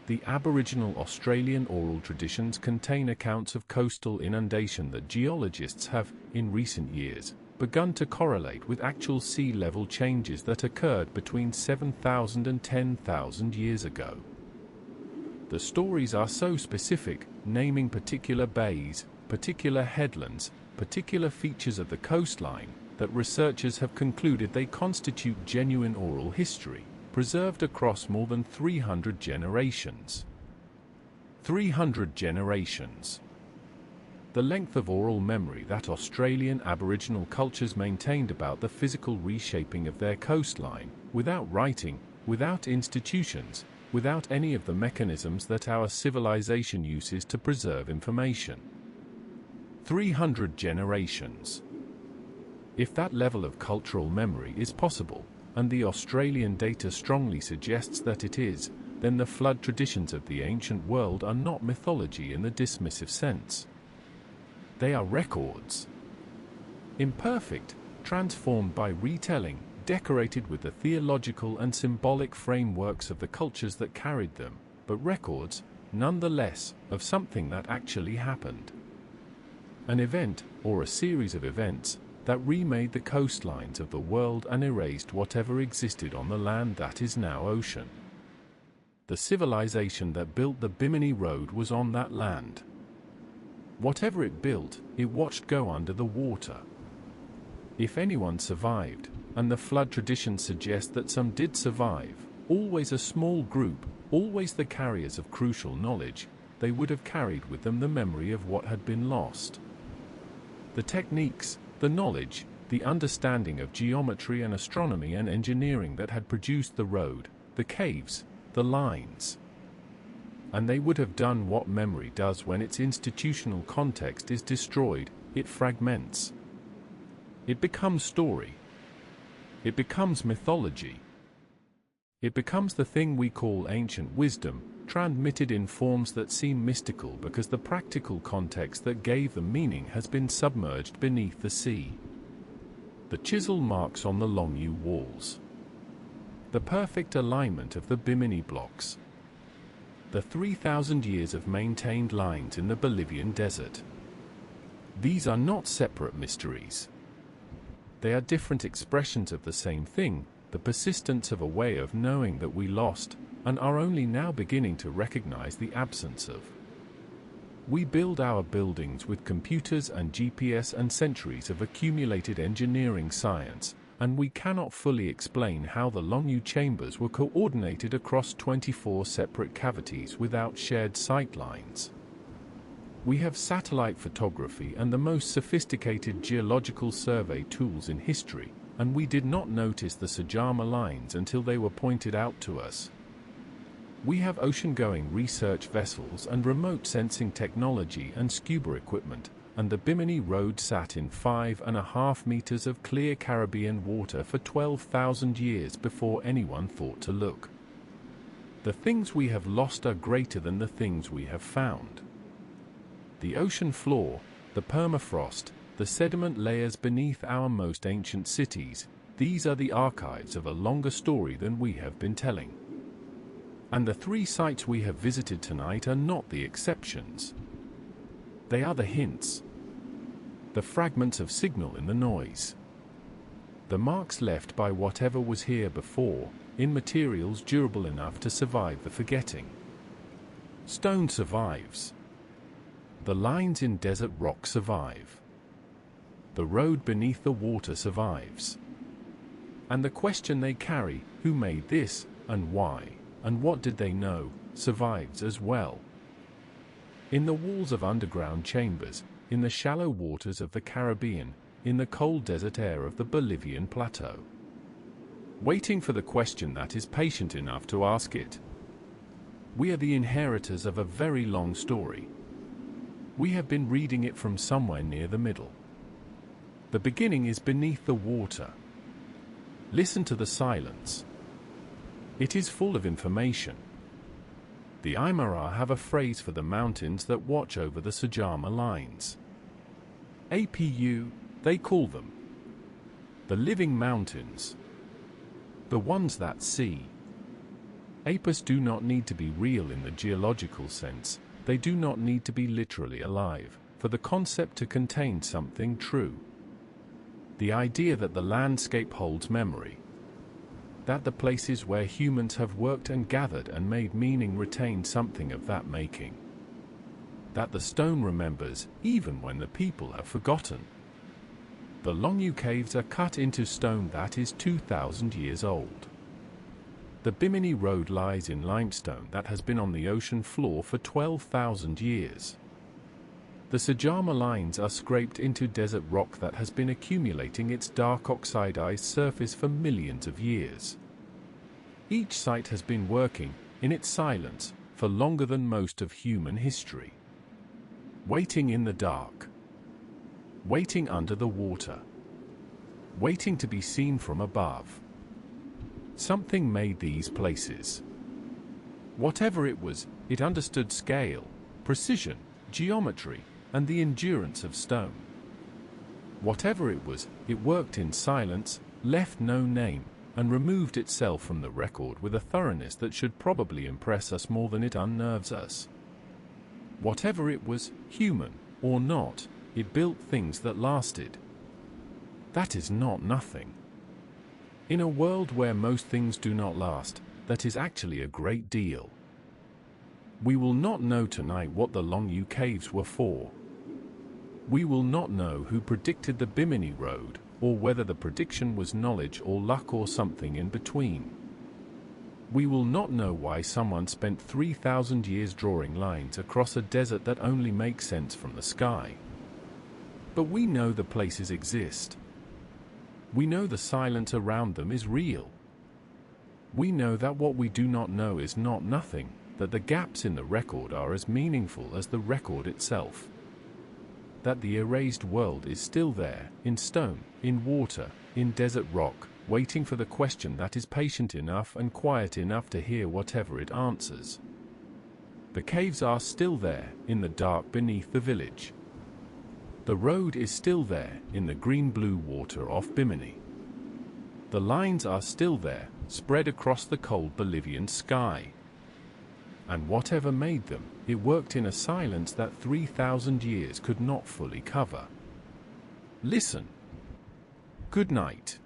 The Aboriginal Australian oral traditions contain accounts of coastal inundation that geologists have, in recent years, begun to correlate with actual sea level changes that occurred between 7,000 and 10,000 years ago. The stories are so specific, naming particular bays, particular headlands, particular features of the coastline, that researchers have concluded they constitute genuine oral history, preserved across more than 300 generations. 300 generations. The length of oral memory that Australian Aboriginal cultures maintained about the physical reshaping of their coastline, without writing, without institutions, without any of the mechanisms that our civilization uses to preserve information. 300 generations. If that level of cultural memory is possible, and the Australian data strongly suggests that it is, then the flood traditions of the ancient world are not mythology in the dismissive sense. They are records. Imperfect, transformed by retelling, decorated with the theological and symbolic frameworks of the cultures that carried them, but records, nonetheless, of something that actually happened. An event, or a series of events, that remade the coastlines of the world and erased whatever existed on the land that is now ocean. The civilization that built the Bimini Road was on that land. Whatever it built, it watched go under the water. If anyone survived, and the flood traditions suggest that some did survive, always a small group, always the carriers of crucial knowledge, they would have carried with them the memory of what had been lost. The techniques, the knowledge, the understanding of geometry and astronomy and engineering that had produced the road, the caves, the lines. And they would have done what memory does when its institutional context is destroyed, it fragments. It becomes story. It becomes mythology. It becomes the thing we call ancient wisdom, transmitted in forms that seem mystical because the practical context that gave them meaning has been submerged beneath the sea. The chisel marks on the Longyou walls. The perfect alignment of the Bimini blocks. The 3,000 years of maintained lines in the Bolivian desert. These are not separate mysteries. They are different expressions of the same thing, the persistence of a way of knowing that we lost, and are only now beginning to recognize the absence of. We build our buildings with computers and GPS and centuries of accumulated engineering science, and we cannot fully explain how the Longyou chambers were coordinated across 24 separate cavities without shared sightlines. We have satellite photography and the most sophisticated geological survey tools in history, and we did not notice the Sajama lines until they were pointed out to us. We have ocean-going research vessels and remote sensing technology and scuba equipment, and the Bimini Road sat in 5.5 meters of clear Caribbean water for 12,000 years before anyone thought to look. The things we have lost are greater than the things we have found. The ocean floor, the permafrost, the sediment layers beneath our most ancient cities, these are the archives of a longer story than we have been telling. And the 3 sites we have visited tonight are not the exceptions. They are the hints. The fragments of signal in the noise. The marks left by whatever was here before, in materials durable enough to survive the forgetting. Stone survives. The lines in desert rock survive. The road beneath the water survives. And the question they carry, who made this, and why, and what did they know, survives as well. In the walls of underground chambers, in the shallow waters of the Caribbean, in the cold desert air of the Bolivian plateau. Waiting for the question that is patient enough to ask it. We are the inheritors of a very long story. We have been reading it from somewhere near the middle. The beginning is beneath the water. Listen to the silence. It is full of information. The Aymara have a phrase for the mountains that watch over the Nazca Lines. APU, they call them. The living mountains. The ones that see. APUs do not need to be real in the geological sense. They do not need to be literally alive, for the concept to contain something true. The idea that the landscape holds memory. That the places where humans have worked and gathered and made meaning retain something of that making. That the stone remembers, even when the people have forgotten. The Longyou caves are cut into stone that is 2,000 years old. The Bimini Road lies in limestone that has been on the ocean floor for 12,000 years. The Nazca Lines are scraped into desert rock that has been accumulating its dark oxidized surface for millions of years. Each site has been working, in its silence, for longer than most of human history. Waiting in the dark. Waiting under the water. Waiting to be seen from above. Something made these places. Whatever it was, it understood scale, precision, geometry, and the endurance of stone. Whatever it was, it worked in silence, left no name, and removed itself from the record with a thoroughness that should probably impress us more than it unnerves us. Whatever it was, human or not, it built things that lasted. That is not nothing. In a world where most things do not last, that is actually a great deal. We will not know tonight what the Longyou caves were for. We will not know who predicted the Bimini Road, or whether the prediction was knowledge or luck or something in between. We will not know why someone spent 3,000 years drawing lines across a desert that only makes sense from the sky. But we know the places exist. We know the silence around them is real. We know that what we do not know is not nothing, that the gaps in the record are as meaningful as the record itself. That the erased world is still there, in stone, in water, in desert rock, waiting for the question that is patient enough and quiet enough to hear whatever it answers. The caves are still there, in the dark beneath the village. The road is still there, in the green-blue water off Bimini. The lines are still there, spread across the cold Bolivian sky. And whatever made them, it worked in a silence that 3,000 years could not fully cover. Listen. Good night.